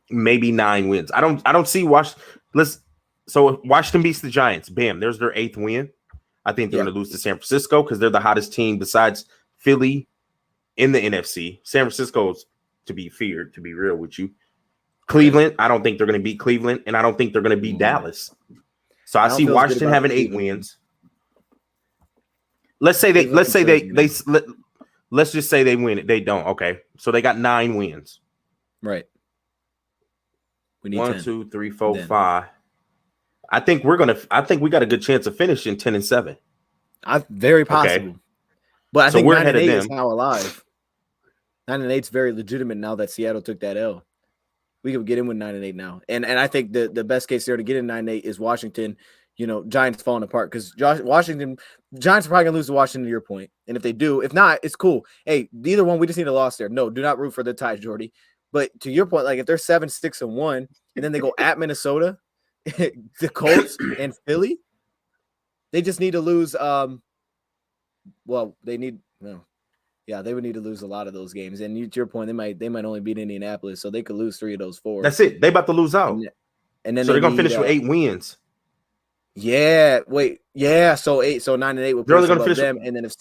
maybe 9 wins. I don't see Washington. So if Washington beats the Giants, bam, there's their 8th win. I think they're going to lose to San Francisco because they're the hottest team besides Philly in the NFC. San Francisco's to be feared, to be real with you. Cleveland, I don't think they're going to beat Cleveland, and I don't think they're going to beat Dallas. So I see Washington having 8 wins. Let's just say they win it. They don't. Okay. So they got 9 wins. Right. We need 1, 10. 2, 3, 4, 5. I think we got a good chance of finishing 10-7. Very possible. Okay. But I think we're ahead of them. Is now alive. 9-8 is very legitimate now that Seattle took that L. We could get in with 9-8 now. And I think the best case there to get in 9-8 is Washington, Giants falling apart, because Washington Giants are probably gonna lose to Washington to your point. And if they do, if not, it's cool. Hey, neither one, we just need a loss there. No, do not root for the tie, Jordy. But to your point, like if they're 7-6-1 and then they go at Minnesota, the Colts and Philly, they just need to lose. They would need to lose a lot of those games. And to your point, they might only beat Indianapolis, so they could lose 3 of those 4. That's it. They about to lose out. And then so they're gonna finish with 8 wins. Yeah, wait, yeah. So 9-8 will put us above them, and then if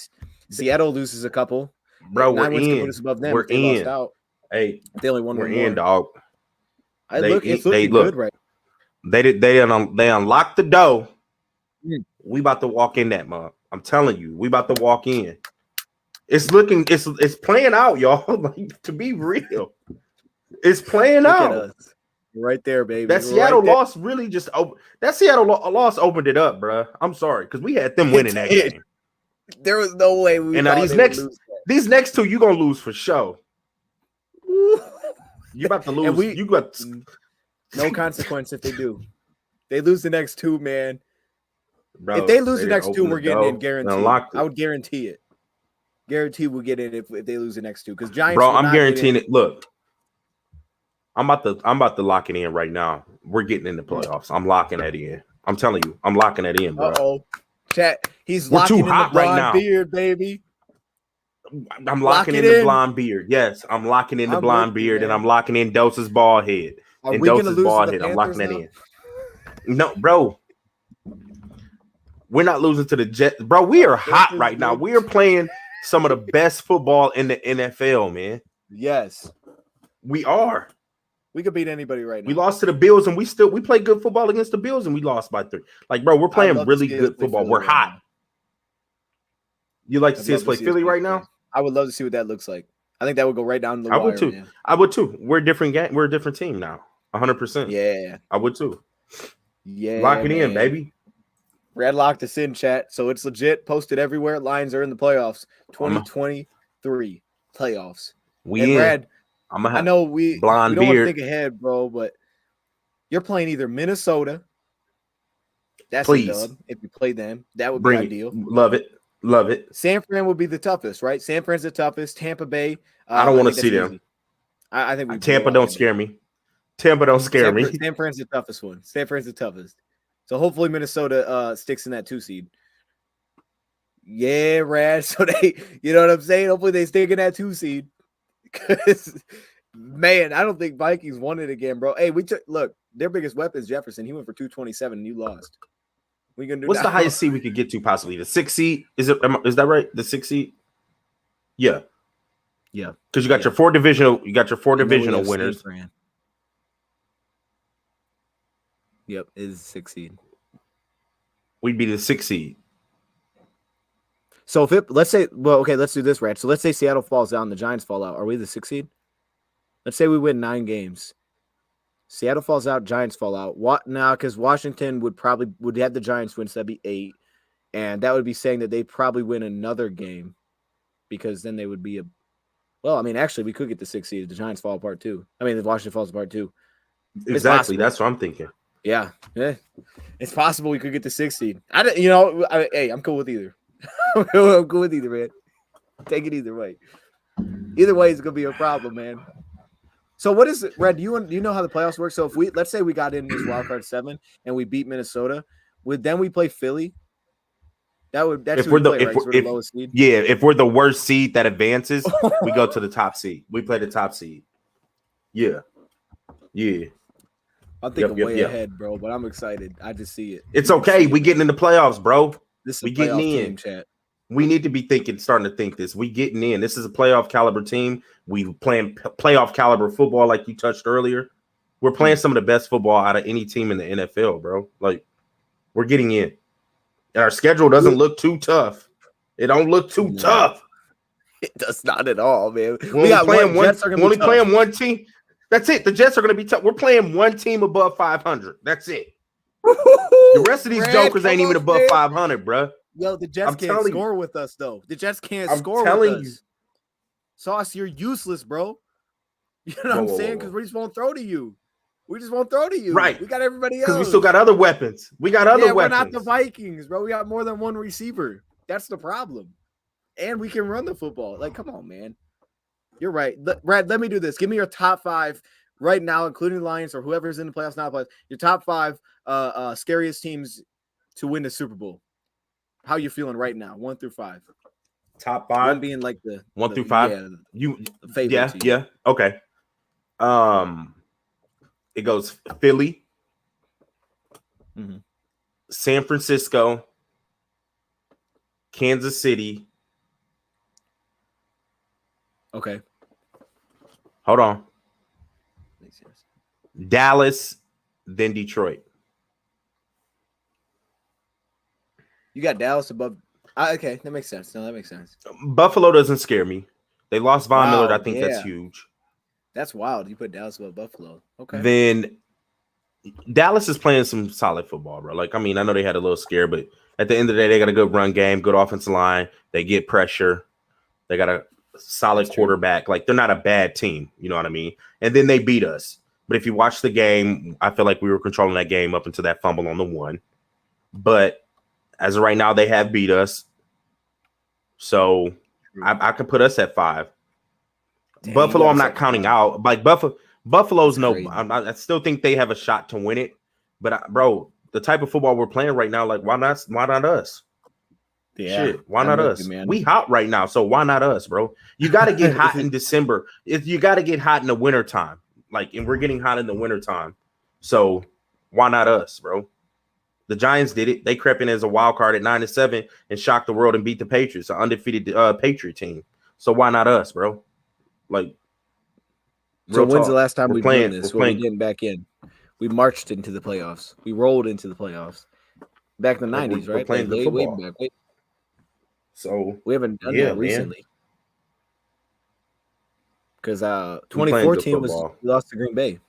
Seattle loses a couple, bro, we're in. Above them we're if they in. Lost out. Hey, they only won. We're in, dog. It's looking good, right? They unlocked the door. We about to walk in that month. I'm telling you, we about to walk in. It's playing out, y'all. Like, to be real, it's playing out. Right there, baby. That Seattle loss really just loss opened it up, bro. I'm sorry, because we had them winning that game. There was no way we. And now these next 2, you gonna lose for sure. You about to lose. You got no consequence if they do. They lose the next 2, man. Bro, if they lose the next 2, we're getting in guaranteed. I would guarantee it. Guarantee we'll get in if they lose the next 2. Because Giants. Bro, I'm guaranteeing it. Look. I'm about to lock it in right now. We're getting in the playoffs. I'm locking that in. I'm telling you, I'm locking that in, bro. Uh-oh. Chat. We're locking too hot in the blonde right now. Beard, baby. I'm locking in the blonde beard. Yes, I'm locking in the blonde beard, and I'm locking in Dose's ball head. And Dose's ball head. I'm locking that in. No, bro. We're not losing to the Jets. Bro, we are hot right now. We are playing some of the best football in the NFL, man. Yes. We are. We could beat anybody right now. We lost to the Bills, and we play good football against the Bills, and we lost by 3. Like, bro, we're playing really good football. We're hot. You like to see us play Philly right now? I would love to see what that looks like. I think that would go right down the wire. I would too. We're a different game. We're a different team now. 100%. Yeah. I would too. Yeah. Lock it in, baby. Red locked us in, chat. So it's legit. Posted everywhere. Lions are in the playoffs. 2023 playoffs. We and in. Brad, I know we don't want to think ahead, bro, but you're playing either Minnesota. That's a dub. If you play them, that would be ideal. Love it. Love it. San Fran would be the toughest, right? San Fran's the toughest. Tampa Bay. I don't want to see them. I think we Tampa don't scare me. Tampa don't scare me. San Fran's the toughest one. San Fran's the toughest. So hopefully Minnesota sticks in that 2 seed. Yeah, Rad. So they, you know what I'm saying? Hopefully they stick in that 2 seed. Because, man, I don't think Vikings won it again, bro. Hey, look, their biggest weapon is Jefferson. He went for 227 and you lost. What's the highest seed we could get to possibly? The 6 seed? Is that right? The 6 seed? Yeah. Yeah. Because you got your 4 divisional, divisional winners. Yep, it is 6 seed. We'd be the 6 seed. So let's say, let's do this, Rad. So let's say Seattle falls out and the Giants fall out. Are we the 6 seed? Let's say we win 9 games. Seattle falls out, Giants fall out. What now? Because Washington would have the Giants win, so that'd be 8. And that would be saying that they probably win another game because then they would be actually, we could get the 6 seed if the Giants fall apart too. I mean, if Washington falls apart too. Exactly. That's what I'm thinking. Yeah. It's possible we could get the 6 seed. Hey, I'm cool with either. I'm cool with either, man. Take it either way. Either way is going to be a problem, man. So what is it, Red? Do you know how the playoffs work? So if let's say we got in this wild card 7 and we beat Minnesota, then we play Philly. That's who we play, right? So we're the lowest seed. Yeah, if we're the worst seed that advances, we go to the top seed. We play the top seed. Yeah. I'm thinking way ahead, bro, but I'm excited. I just see it. It's okay. We getting in the playoffs, bro. This is we getting in. Chat. We need to be starting to think this. We getting in. This is a playoff caliber team. We playing playoff caliber football, like you touched earlier. We're playing some of the best football out of any team in the NFL, bro. Like, we're getting in. And our schedule doesn't look too tough. It don't look too tough. It does not at all, man. We're only playing one team. That's it. The Jets are going to be tough. We're playing one team above 500. That's it. The rest of these jokers ain't even above 500, bro. Yo, the Jets can't score with us, though. The Jets can't score with us. Sauce, you're useless, bro. You know what I'm saying? Because we just won't throw to you. Right. We got everybody else. Because we still got other weapons. We're not the Vikings, bro. We got more than one receiver. That's the problem. And we can run the football. Like, come on, man. You're right. Brad, let me do this. Give me your top 5 right now, including the Lions or whoever's in the playoffs, not playoffs. Your top 5 scariest teams to win the Super Bowl. How you feeling right now? 1 through 5. Top 5? 1 being like the 1 through 5. The favorite team. Yeah. Okay. It goes Philly, San Francisco, Kansas City. Okay. Hold on. Dallas, then Detroit. You got Dallas above. Okay, that makes sense. No, that makes sense. Buffalo doesn't scare me. They lost Von Miller. I think that's huge. That's wild. You put Dallas above Buffalo. Okay. Then Dallas is playing some solid football, bro. Like, I mean, I know they had a little scare, but at the end of the day, they got a good run game, good offensive line. They get pressure. They got a solid quarterback. Like, they're not a bad team. You know what I mean? And then they beat us. But if you watch the game, I feel like we were controlling that game up until that fumble on the 1. But as of right now, they have beat us. So I could put us at 5. Dang, Buffalo, I'm not counting out. Like, Buffalo's I still think they have a shot to win it. But, bro, the type of football we're playing right now, like, why not us? Yeah. Shit, why not us? We hot right now, so why not us, bro? You got to get hot in December. You got to get hot in the wintertime. Like, and we're getting hot in the wintertime. So why not us, bro? The Giants did it. They crept in as a wild card at 9-7 and shocked the world and beat the Patriots, an undefeated Patriot team. So why not us, bro? Like, so when's the last time we've done this? We're getting back in. We marched into the playoffs. We rolled into the playoffs. Back in the 90s, right? We're playing the football. Way back. So we haven't done that recently. Because 2014 we lost to Green Bay.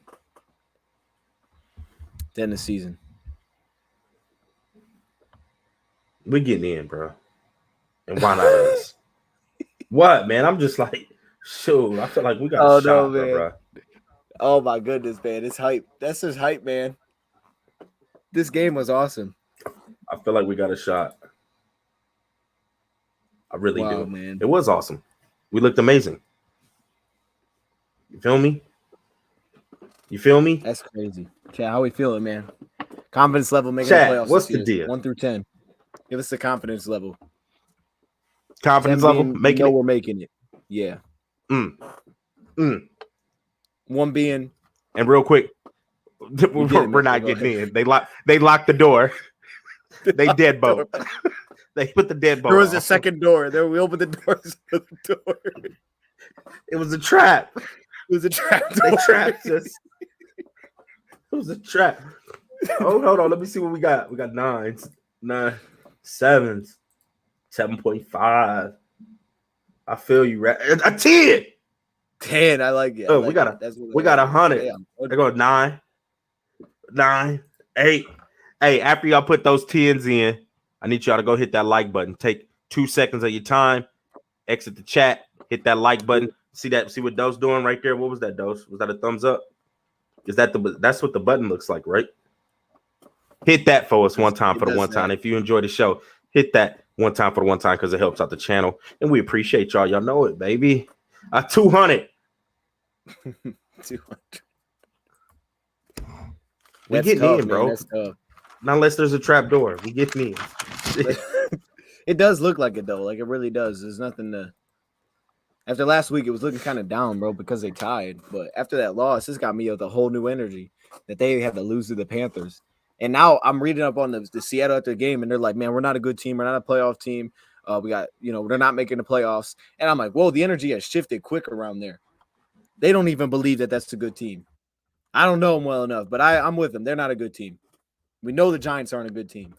to end the season. We getting in, bro. And why not us? What, man? I'm just like, shoot. I feel like we got a shot, bro. Oh my goodness, man! It's hype. That's just hype, man. This game was awesome. I feel like we got a shot. I really do. Man. It was awesome. We looked amazing. You feel me? You feel me? That's crazy. Chat, how we feeling, man? Confidence level making Chat, the playoffs. what's the deal? 1 through 10. Give us the confidence level. Confidence level? Making it. We're making it. Yeah. 1 being. And real quick, we're not getting in. They locked the door. They deadbolt. They put the deadbolt. There was a second door. There we opened the doors of the door. It was a trap. It was a trap. They trapped us. It was a trap. Oh, hold on. Let me see what we got. We got 9s, 7s, 7.5. I feel you, right? A 10. 10. I like it. Oh, we got 100. Yeah. They go 9, 8. Hey, after y'all put those 10s in, I need y'all to go hit that like button. Take 2 seconds of your time. Exit the chat. Hit that like button. See what Dose doing right there? What was that, Dose? Was that a thumbs up? That's what the button looks like, right? Hit that for us one time for the one time. If you enjoy the show, hit that one time for the one time because it helps out the channel. And we appreciate y'all. Y'all know it, baby. 200. 200. We getting in, bro. That's tough. Not unless there's a trap door. We getting in. It does look like it, though. Like, it really does. There's nothing to... After last week, it was looking kind of down, bro, because they tied. But after that loss, this got me with a whole new energy that they had to lose to the Panthers. And now I'm reading up on the Seattle after the game, and they're like, man, we're not a good team. We're not a playoff team. We got, they're not making the playoffs. And I'm like, whoa, the energy has shifted quick around there. They don't even believe that that's a good team. I don't know them well enough, but I'm with them. They're not a good team. We know the Giants aren't a good team.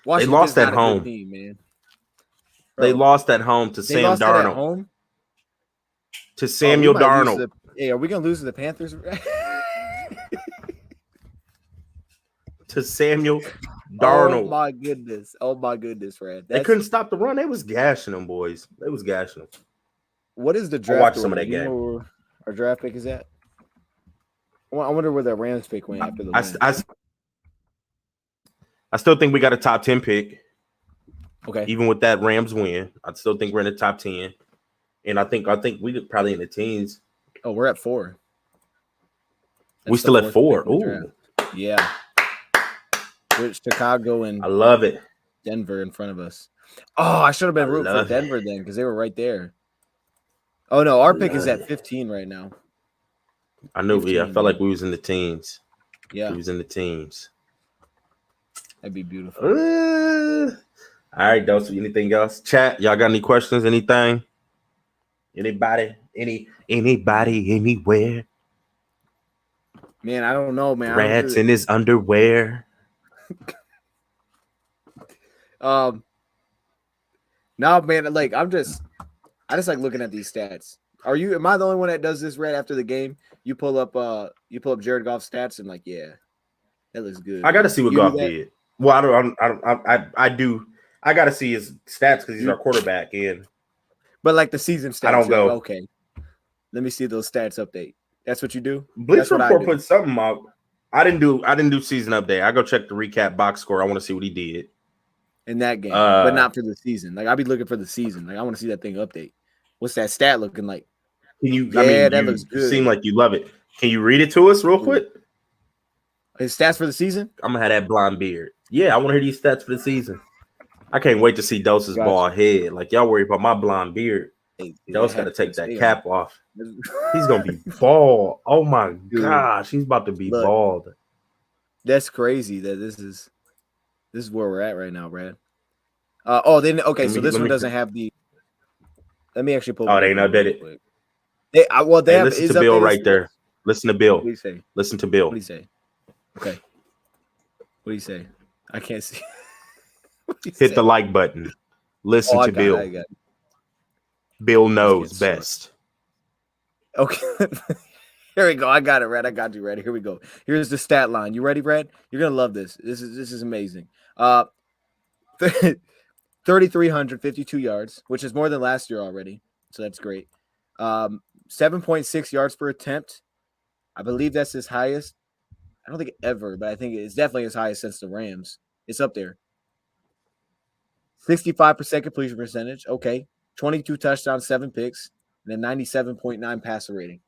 Washington they lost at home, team, man. Bro, they lost at home to Sam Darnold. To Samuel Darnold. Hey, are we gonna lose to the Panthers? To Samuel Darnold. Oh my goodness, Fred. They couldn't stop the run. They was gashing them, boys. They was gashing them. What is the draft? Watch some of that game. Where our draft pick is at? I wonder where that Rams pick went after the win. I still think we got a top 10 pick. Okay. Even with that Rams win, I still think we're in the top 10. And I think we probably in the teens. Oh, we're at 4. We still at 4. Ooh. Yeah. With Chicago and I love it. Denver in front of us. Oh, I should have been rooting for Denver then because they were right there. Oh no, our pick is at 15 right now. I knew. I felt like we was in the teens. Yeah, we was in the teens. That'd be beautiful. All right, Dose. Anything else? Chat. Y'all got any questions? Anything? Anybody? Anybody? Anywhere? Man, I don't know, man. Rats in his underwear. No, man. Like I just like looking at these stats. Am I the only one that does this right after the game? You pull up Jared Goff's stats and like, yeah, that looks good. I got to see what Goff did. Well, I do. I got to see his stats because he's our quarterback. But like the season stats, I don't go. Like, okay, let me see those stats update. That's what you do. Bleacher Report put something up. I didn't do season update. I go check the recap box score. I want to see what he did in that game, but not for the season. Like I'll be looking for the season. Like I want to see that thing update. What's that stat looking like? That looks good. You seem like you love it. Can you read it to us real quick? His stats for the season? I'm gonna have that blonde beard. Yeah, I want to hear these stats for the season. I can't wait to see Dose's bald head. Like y'all worry about my blonde beard. Dose got to take that cap off. He's gonna be bald. Oh my gosh, he's about to be bald. That's crazy. That this is where we're at right now, Brad. So this one doesn't have the. Let me actually pull. Oh, they ain't updated. They have. Listen to Bill right there. Listen to Bill. What do you say? Listen to Bill. What do you say? Okay. What do you say? I can't see. Hit the like button. Listen to Bill. Bill knows best. Okay. There we go. I got it, Red. I got you, Red. Here we go. Here's the stat line. You ready, Red? You're gonna love this. This is amazing. 3,352 yards, which is more than last year already. So that's great. 7.6 yards per attempt. I believe that's his highest. I don't think ever, but I think it's definitely his highest since the Rams. It's up there. 65% completion percentage. Okay. 22 touchdowns, 7 picks, and a 97.9 passer rating,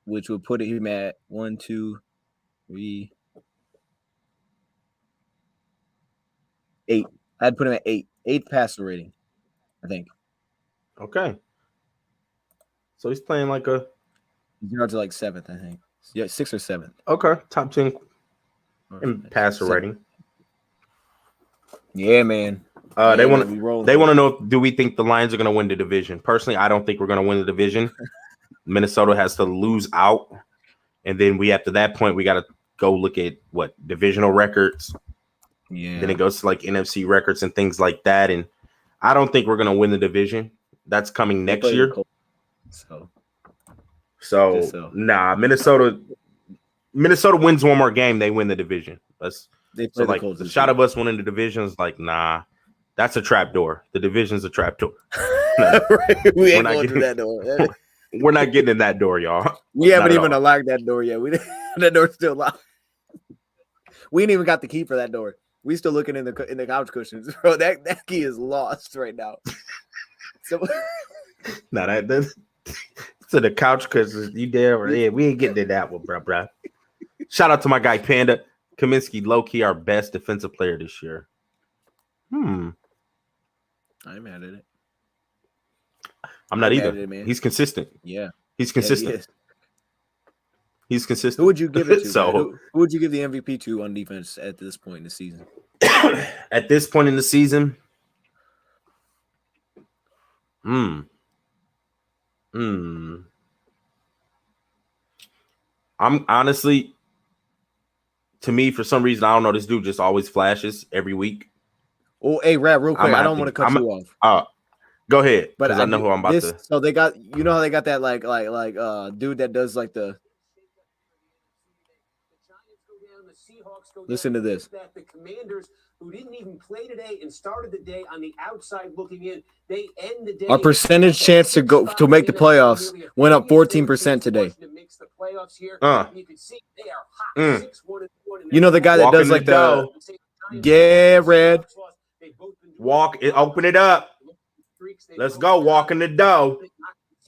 which would put him at 1, 2, 3, 8. I'd put him at 8. 8 passer rating, I think. Okay. So he's playing like a. Yards are like 7th, I think. Yeah, 6th or 7th. Okay. Top 10 in passer rating. Yeah, man. They want to know, do we think the Lions are going to win the division? Personally, I don't think we're going to win the division. Minnesota has to lose out. And then after that point, we got to go look at what divisional records. Yeah. Then it goes to like NFC records and things like that. And I don't think we're going to win the division. That's coming next year. So nah, Minnesota wins one more game. They win the division. The shot of us winning the division is like, nah, that's a trap door. The division's a trap door. No, we ain't going through that door. We're not getting in that door, y'all. We haven't even unlocked that door yet. That door's still locked. We ain't even got the key for that door. We still looking in the couch cushions, bro. That key is lost right now. So, that's to the couch cushions. You there? Yeah, we ain't getting in that one, bro. Shout out to my guy Panda Kaminsky, low key our best defensive player this year. I'm mad at it. I'm not either. Man. He's consistent. Yeah, he's consistent. Yeah, he's consistent. Who would you give it to? So, who would you give the MVP to on defense at this point in the season? At this point in the season, I'm honestly, to me, for some reason, I don't know. This dude just always flashes every week. Oh, hey, Rap, real quick. I don't want to cut you off. Go ahead, but I know who I'm about to. So they got, you know how they got that like dude that does like the. Listen to this. That the Commanders, who didn't even play today and started the day on the outside looking in, they end the day. Our percentage chance to make the playoffs went up 14% today. You know the guy that does like the. Yeah, Red. Open it up. Let's go. Walk in the dough.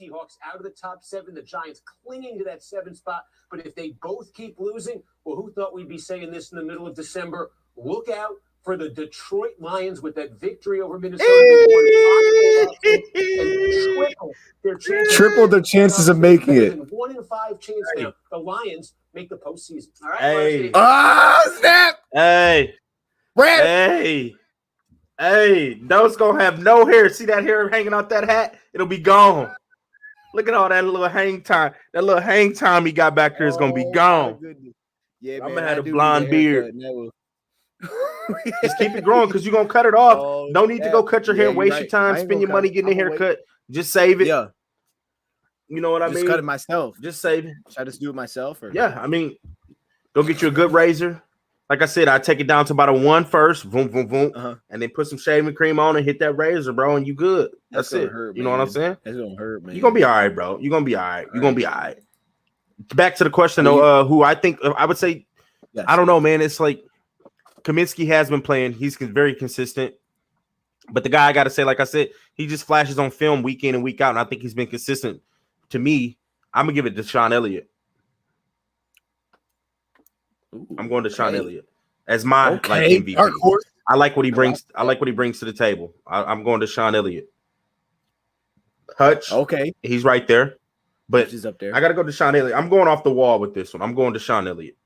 Seahawks out of the top 7. The Giants clinging to that 7 spot. But if they both keep losing, well, who thought we'd be saying this in the middle of December? Look out for the Detroit Lions with that victory over Minnesota. Triple their chances of making it. 1 in 5 chance now. The Lions make the postseason. All right. Hey. Oh, snap. Hey. Red. Hey, those gonna have no hair. See that hair hanging out that hat? It'll be gone. Look at all that little hang time. That little hang time he got back there is gonna be gone. Yeah, I'm gonna have a blonde beard. Just keep it growing because you're gonna cut it off. No need to go cut your hair, waste your time, spend your money getting a haircut. Just save it. Yeah. You know what I mean? Just cut it myself. Just save it. Should I just do it myself? Or? Yeah, I mean, go get you a good razor. Like I said, I take it down to about a 1 first, boom, boom, boom, and then put some shaving cream on and hit that razor, bro, and you good. That's it. Hurt, you know what I'm saying? That's gonna hurt, man. You're gonna be all right, bro. You're gonna be all right. You're gonna be all right. Back to the question, though, who I think I would say, yes. I don't know, man. It's like Kaminsky has been playing. He's very consistent. But the guy, I got to say, like I said, he just flashes on film week in and week out, and I think he's been consistent. To me, I'm going to give it to Sean Elliott. I'm going to Sean Elliott as my like MVP. I like what he brings. I like what he brings to the table. I'm going to Sean Elliott. Hutch. Okay. He's right there. But he's up there. I got to go to Sean Elliott. I'm going off the wall with this one. I'm going to Sean Elliott.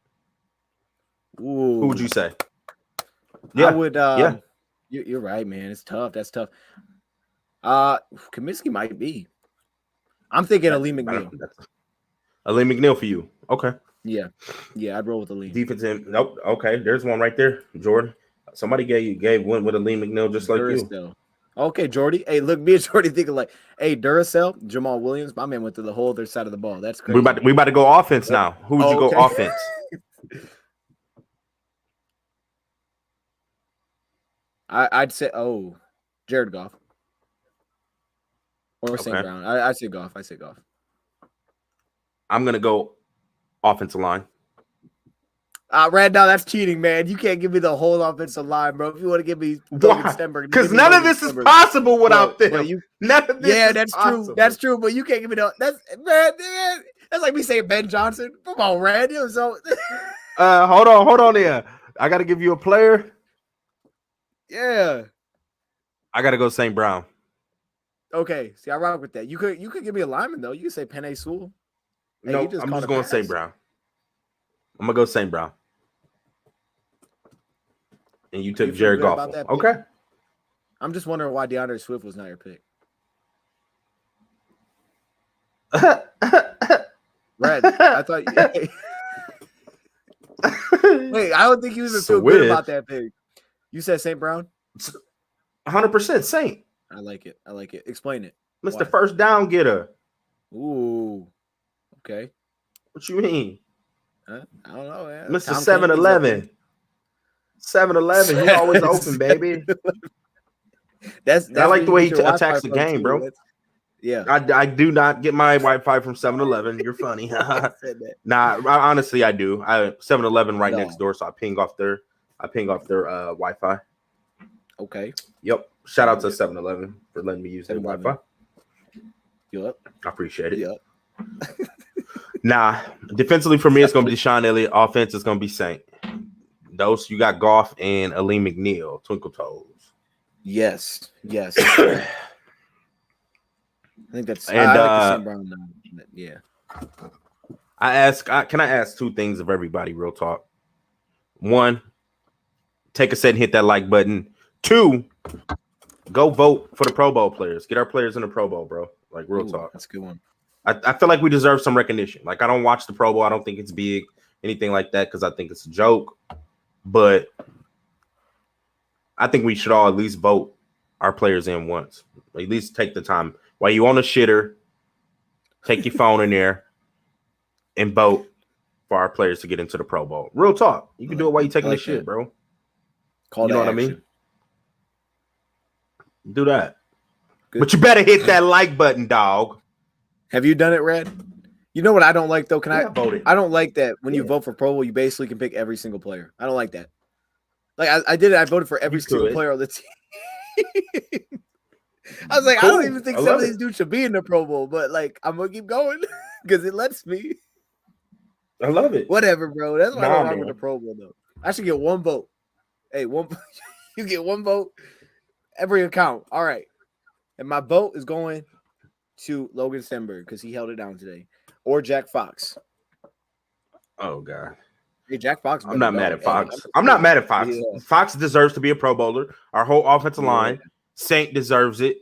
Ooh. Who would you say? Yeah. I would. Yeah. You're right, man. It's tough. That's tough. Kaminsky might be. I'm thinking Ali McNeil. Ali McNeil for you. Okay. Yeah. I'd roll with Ali. Defensive. Nope. Okay. There's one right there, Jordan. Somebody gave one with Ali McNeil just like you. Okay, Jordy. Hey, look, me and Jordy thinking like, hey, Duracell, Jamal Williams. My man went to the whole other side of the ball. That's crazy. We about to go offense now. Who would you go okay. offense? I'd say Jared Goff or St. Brown. I'd say Goff. I'm gonna go offensive line. Right now, that's cheating, man. You can't give me the whole offensive line, bro. If you want to give me Stenberg, because none of this is possible without them. None of this. Yeah, that's true. That's true. But you can't give me that's like me saying Ben Johnson. Come on, Red. So hold on there. I got to give you a player. Yeah, I got to go St. Brown. Okay, see, I rock with that. You could give me a lineman though. You could say Penei Sewell. No, I'm just going St. Brown. I'm gonna go St. Brown. And you took Jared Goff. Okay. I'm just wondering why DeAndre Swift was not your pick. Red, I thought. Wait, I don't think you even feel good about that pick. You said St. Brown? 100% Saint. I like it. Explain it. Mr. Why? First down getter. Ooh. Okay. What you mean? I don't know, man. Mr. 7-Eleven. 7-Eleven. He always open, baby. That's I like the way he attacks the game, bro. Yeah. I do not get my Wi-Fi from 7-Eleven. You're funny. Nah, honestly, I do. 7-Eleven right next door, so I ping off their Wi-Fi. Okay. Yep. Shout out to 7-Eleven for letting me use their Wi-Fi. Yep. I appreciate it. Yep. Nah, defensively for me, it's gonna be Deshaun Elliott. Offense is gonna be Saint. Those you got Goff and Aleem McNeil, Twinkle Toes. Yes. I think that's. And I like the same Brown. Yeah. Can I ask two things of everybody? Real talk. One, take a set and hit that like button. Two, go vote for the Pro Bowl players. Get our players in the Pro Bowl, bro. Like real talk. That's a good one. I feel like we deserve some recognition. Like I don't watch the Pro Bowl. I don't think it's big, anything like that, because I think it's a joke. But I think we should all at least vote our players in once. At least take the time while you on a shitter. Take your phone in there and vote for our players to get into the Pro Bowl. Real talk. You can do it while you're taking the shit, bro. You know what I mean? Do that. Good. But you better hit that like button, dog. Have you done it, Red? You know what I don't like though? I vote? I don't like that when you vote for Pro Bowl, you basically can pick every single player. I don't like that. Like I did it. I voted for every single player on the team. I was like, cool. I don't even think some of these dudes should be in the Pro Bowl, but like I'm gonna keep going because it lets me. I love it. Whatever, bro. That's why I don't like with the Pro Bowl though. I should get one vote. Hey, you get one vote every account. All right, and my vote is going to Logan Stenberg because he held it down today, or Jack Fox. Oh God. Hey, Jack Fox. I'm not mad at Fox. I'm not mad at Fox. Yeah. Fox deserves to be a Pro Bowler. Our whole offensive line. Saint deserves it.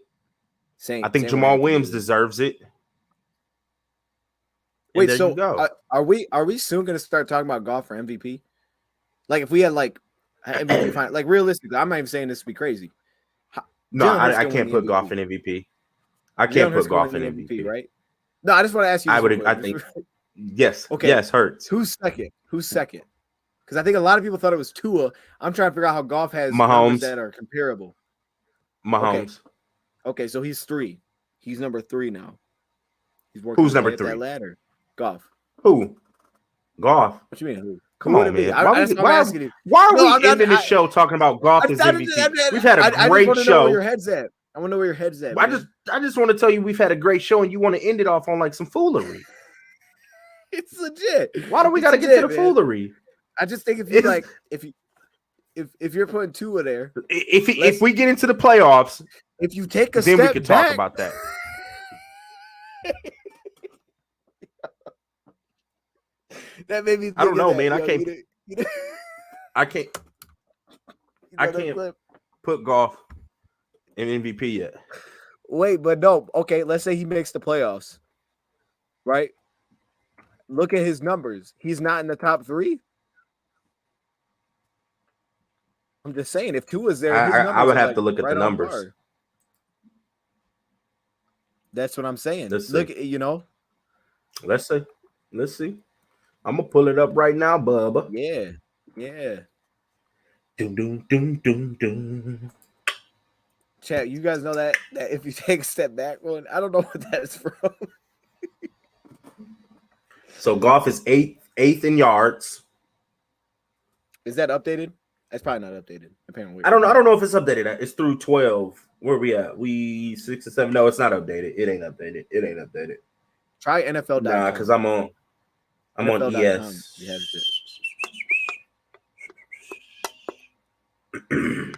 I think Jamal Williams deserves it. Wait, so are we soon going to start talking about Goff for MVP? Like if we had like MVP, like realistically, I'm not even saying this to be crazy. No, I can't put Goff in MVP. I can't put Goff in MVP, right? No, I just want to ask you. I think. Yes. Okay. Yes, Hurts. Who's second? Because I think a lot of people thought it was Tua. I'm trying to figure out how Goff has Mahomes that are comparable. Mahomes. Okay, so he's 3. He's number 3 now. He's working. Who's number 3? That ladder. Goff. Who? Goff. What you mean? Who? Come on, man. Why are we ending this show talking about Goff as MVP? We've had a great show. Know where your head's at. I want to know where your head's at. I just want to tell you we've had a great show, and you want to end it off on like some foolery. It's legit. Why do we got to get to the foolery? I just think if you're putting Tua there, if we get into the playoffs, if you take a then step we could back, talk about that. That made me think I don't know, that, man. yo, I can't put Goff in MVP yet. Wait, but no. Okay, let's say he makes the playoffs, right? Look at his numbers. He's not in the top 3. I'm just saying, if Tua's there, I would have to look at the numbers. That's what I'm saying. Let's Look, see. Let's see. I'm gonna pull it up right now, Bubba. Yeah. Doom, doom, doom, doom, doom. Chat, you guys know that if you take a step back, one, I don't know what that's from. So Goff is eighth in yards. Is that updated? That's probably not updated. Apparently, I don't know if it's updated. It's through 12. Where we at? We 6 and 7. No, it's not updated. It ain't updated. Try NFL.com. Nah, because I'm on NFL.com. ES. You have it.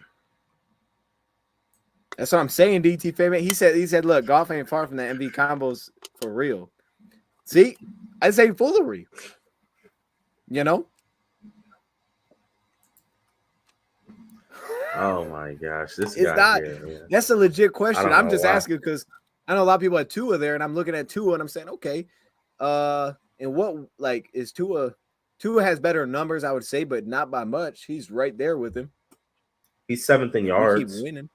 That's what I'm saying, DT favorite. He said, look, Goff ain't far from the MV combos for real. See, I say foolery. Oh my gosh, this it's guy not. here, man. That's a legit question. I'm just asking because I know a lot of people at Tua there, and I'm looking at Tua and I'm saying, okay, and what is Tua? Tua has better numbers, I would say, but not by much. He's right there with him. He's 7th in yards. Keep winning.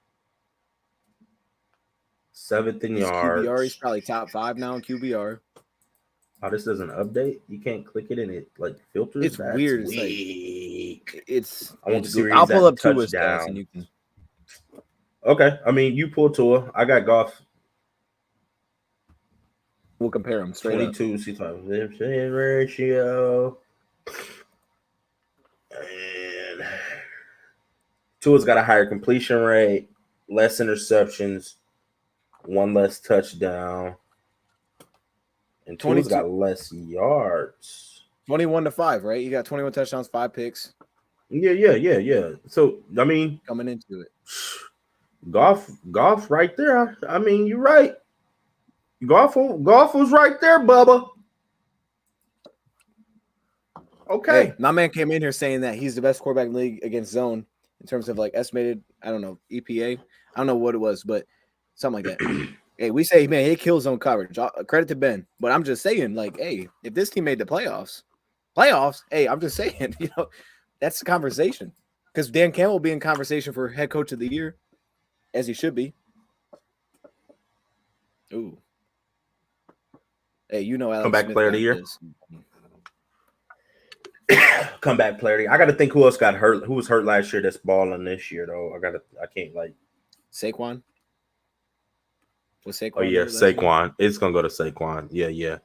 7th in yards. QBR, he's probably top 5 now in QBR. Oh, this doesn't update. You can't click it and it filters. It's weird. I want to see where I'll he's pull up Tua's stats and you can. Okay, I mean you pull Tua. I got Goff. We'll compare them. 22 C-type ratio. And Tua's got a higher completion rate, less interceptions, 1 less touchdown. And Tua's got less yards. 21-5, right? You got 21 touchdowns, 5 picks. Yeah. So, I mean, coming into it. Goff right there. I mean, you're right. Goff was right there, Bubba. Okay. Hey, my man came in here saying that he's the best quarterback in the league against zone in terms of estimated, I don't know, EPA. I don't know what it was, but something like that. Hey, we say, man, he kills zone coverage. Credit to Ben. But I'm just saying, hey, if this team made the playoffs, hey, I'm just saying, that's the conversation. Because Dan Campbell will be in conversation for head coach of the year, as he should be. Ooh. Hey, Alex comeback Smith player of the year. Comeback player. I got to think who else got hurt. Who was hurt last year that's balling this year, though. I can't Saquon? Was Saquon? Oh, yeah, Saquon. It's going to go to Saquon. Yeah.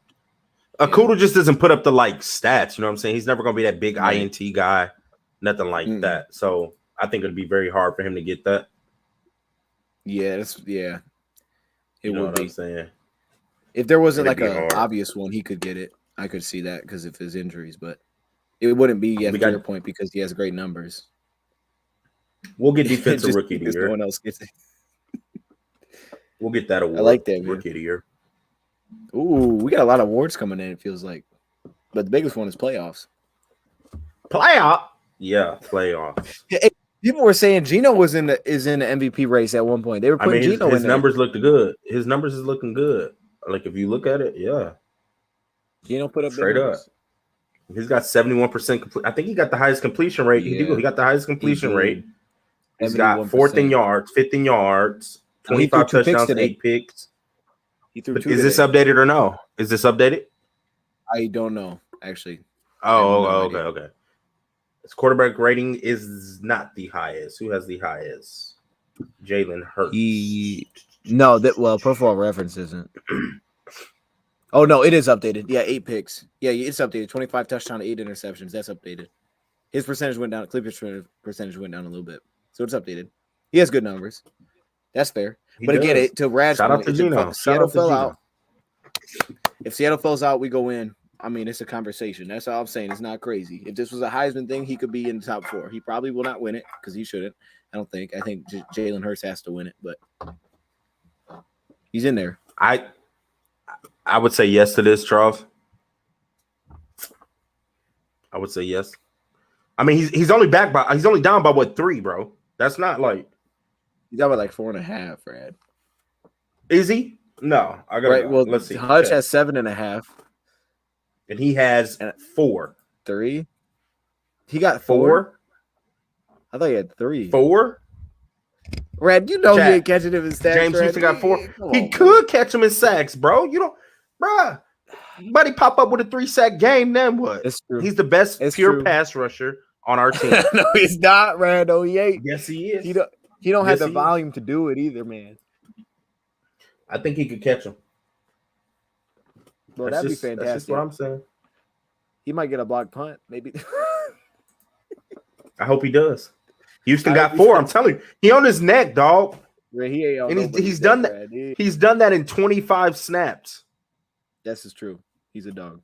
Okuda just doesn't put up the stats. You know what I'm saying? He's never going to be that big INT guy. Nothing like that. So I think it'd be very hard for him to get that. Yeah, it would be. I'm saying? If there wasn't an obvious one, he could get it. I could see that because of his injuries, but it wouldn't be to your point because he has great numbers. We'll get defensive rookie of the year. No one else gets it. We'll get that award. I like that, man. Rookie of the year. Ooh, we got a lot of awards coming in, it feels like. But the biggest one is playoffs. Yeah, playoffs. Hey, people were saying Geno is in the MVP race at one point. They were putting Geno in there. His numbers looked good. His numbers is looking good. If you look at it, yeah. Geno put up straight up. He's got 71%. I think he got the highest completion rate. Yeah. He got the highest completion rate. He's got 4th in yards, 5th in yards, 25 touchdowns, 8 picks. He threw 2 Is this updated or no? Is this updated? I don't know, actually. Okay. His quarterback rating is not the highest. Who has the highest? Jalen Hurts. Pro Football Reference isn't. Oh, no, it is updated. Yeah, 8 picks. Yeah, it's updated. 25 touchdowns, 8 interceptions. That's updated. His percentage went down. Clippers percentage went down a little bit. So it's updated. He has good numbers. That's fair. But again, to Rad's shout out to Geno. Seattle fell out. If Seattle falls out, we go in. I mean, it's a conversation. That's all I'm saying. It's not crazy. If this was a Heisman thing, he could be in the top 4. He probably will not win it because he shouldn't. I don't think. I think Jalen Hurts has to win it, but he's in there. I would say yes to this, Charles. I would say yes. I mean, he's only down by 3, bro. That's not he's down by 4.5, Brad. Is he? No, I got right. Well, let's see. Hutch has 7.5, and he has 4. 3. He got 4. I thought he had 3. 4. Rad, you know Chat. he ain't catching him in sacks. James Rad. Houston got 4. Come He on, could catch him in sacks, bro. You don't, bruh. Buddy pop up with a 3-sack game, then what? It's true. He's the best pure pass rusher on our team. No, he's not, Rad. No, he ain't. Yes, he is. He don't have the volume to do it either, man. I think he could catch him. Well, that'd be fantastic. That's just what I'm saying. He might get a block punt, maybe. I hope he does. Houston got 4. I'm telling you, he on his neck, dog. Yeah, he ain't and he's done that. Rad. He's done that in 25 snaps. This is true. He's a dog.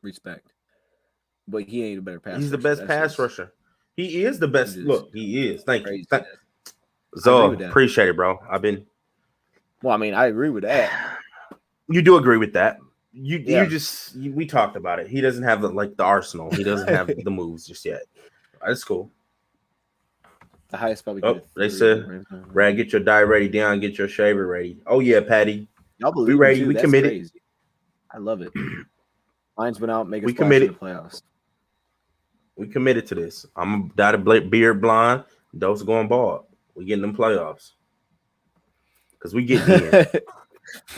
Respect. But he ain't a better pass rusher. He's the best pass rusher. He is the best. Look, he is. Thank you. So appreciate it, bro. Well, I mean, I agree with that. You do agree with that. We talked about it. He doesn't have the arsenal. He doesn't have the moves just yet. That's cool. The highest probably. Oh, they said, Rad, get your dye ready down, get your shaver ready. Oh yeah, Patty. Y'all believe we ready. We committed. Crazy. I love it. Mine's been out making committed in the playoffs. We committed to this. I'm dyed beard blonde. Dose going bald. We getting them playoffs. Because we get in.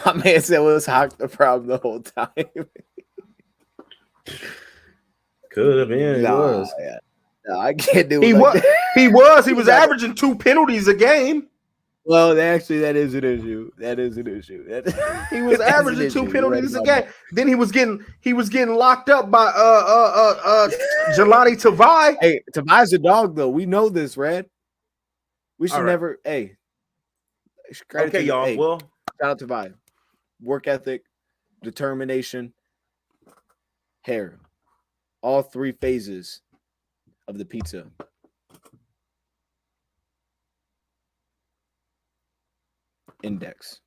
My man said it was Hawk the problem the whole time. Could have been. It was. Yeah. No, I can't do it. He was. He was. He was averaging 2 penalties a game. Well, actually, that is an issue. He was averaging 2 penalties a game. Then he was getting locked up by Jelani Tavai. Hey, Tavai's a dog though. We know this, Rad. We should never. Hey. Okay, y'all. Hey, well, shout out to Tavai. Work ethic, determination, hair. All 3 phases of the pizza. Index.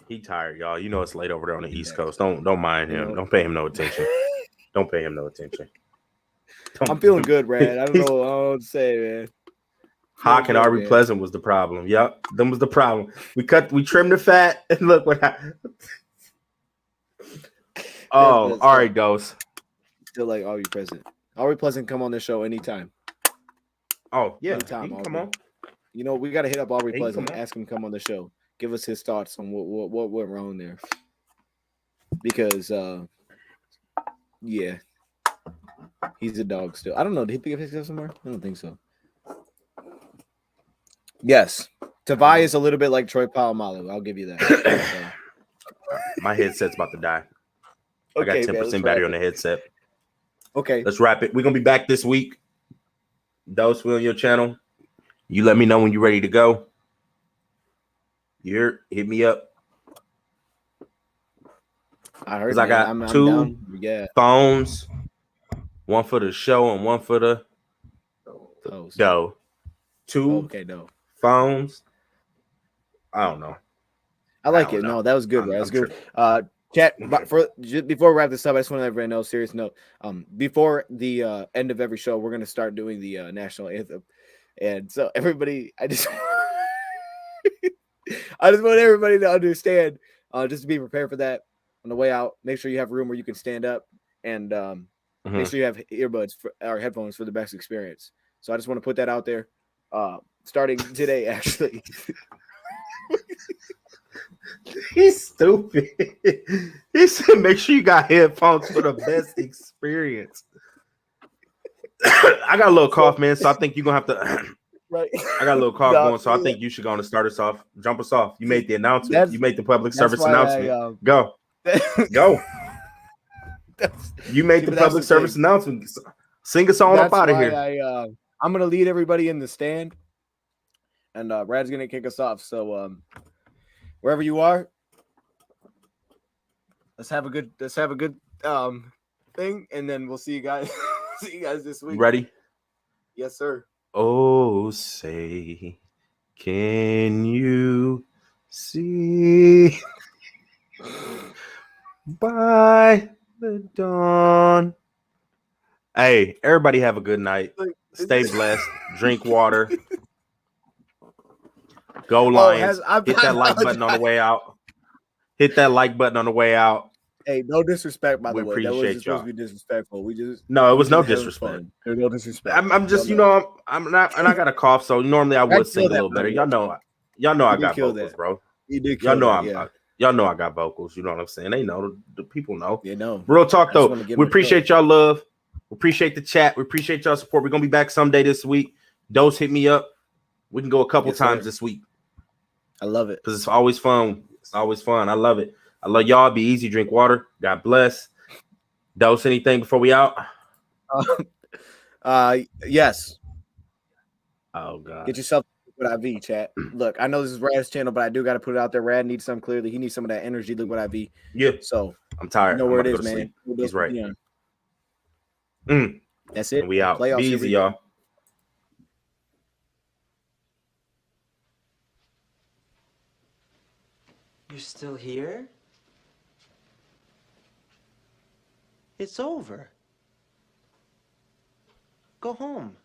He tired, y'all. You know it's late over there on the East Coast. Don't mind him. Don't pay him no attention. Don't pay him no attention. I'm feeling good, Brad. I don't know what to say, man. Hawk and Aubrey Pleasant was the problem. Yep, them was the problem. We trimmed the fat, and look what happened. Oh, all right, Dose. Still like Aubrey Pleasant. Aubrey Pleasant, come on this show anytime. Oh yeah, anytime. Come on. You know we got to hit up Aubrey Pleasant. Ask him to come on the show. Give us his thoughts on what went wrong there. Because yeah, he's a dog still. I don't know. Did he pick up his stuff somewhere? I don't think so. Yes, Tavai is a little bit like Troy Polamalu. I'll give you that. My headset's about to die. I got 10% battery on the headset. Okay, let's wrap it. We're gonna be back this week. Dose, we on your channel. You let me know when you're ready to go. Hit me up. I heard. I got I'm 2 phones, one for the show and one for the dough. 2 phones. I don't know. I like it. No, that was good. That was good. Chat. Before we wrap this up, I just want to let everybody know. Serious note. Before the end of every show, we're gonna start doing the national anthem, and so everybody, I just want everybody to understand. Just to be prepared for that on the way out. Make sure you have room where you can stand up, and make sure you have earbuds or headphones for the best experience. So I just want to put that out there. Starting today, actually. He's stupid. He said, "Make sure you got headphones for the best experience." I got a little cough, man, so I think you're gonna have to. Right. I got a little cough going, so I think you should go and start us off. Jump us off. You made the announcement. You made the public service announcement. Go. You made the public service announcement. Sing us on up out of here. I'm gonna lead everybody in the stand, and Brad's gonna kick us off. So wherever you are, let's have a good thing, and then we'll see you guys. See you guys this week. Ready? Yes, sir. Oh, say, can you see by the dawn? Hey, everybody have a good night. Stay blessed. Drink water. Go Lions. Hit that like button on the way out. Hit that like button on the way out. Hey, no disrespect, by the way. That wasn't appreciate supposed y'all. to be disrespectful. No, it we was no just having disrespect. fun. There's no disrespect. I'm just, I'm not, and I got a cough, so normally I would sing a little better. Y'all know I got vocals, bro. You did Y'all kill know that, y'all know I got vocals. You know what I'm saying? They know, the people know. You know. Real talk though. We appreciate y'all love. We appreciate the chat. We appreciate y'all support. We're gonna be back someday this week. Dose, hit me up. We can go a couple times this week. I love it because it's always fun. It's always fun. I love it. I love y'all. Be easy. Drink water. God bless. Dose, anything before we out? Yes. Oh God. Get yourself Liquid IV, chat. Look, I know this is Rad's channel, but I do got to put it out there. Rad needs some clearly. He needs some of that energy. Liquid IV. Yeah. So I'm tired. You know where it is, man. sleep. He's right. That's it. And we out. Playoffs, Be easy, y'all. You're still here? It's over. Go home.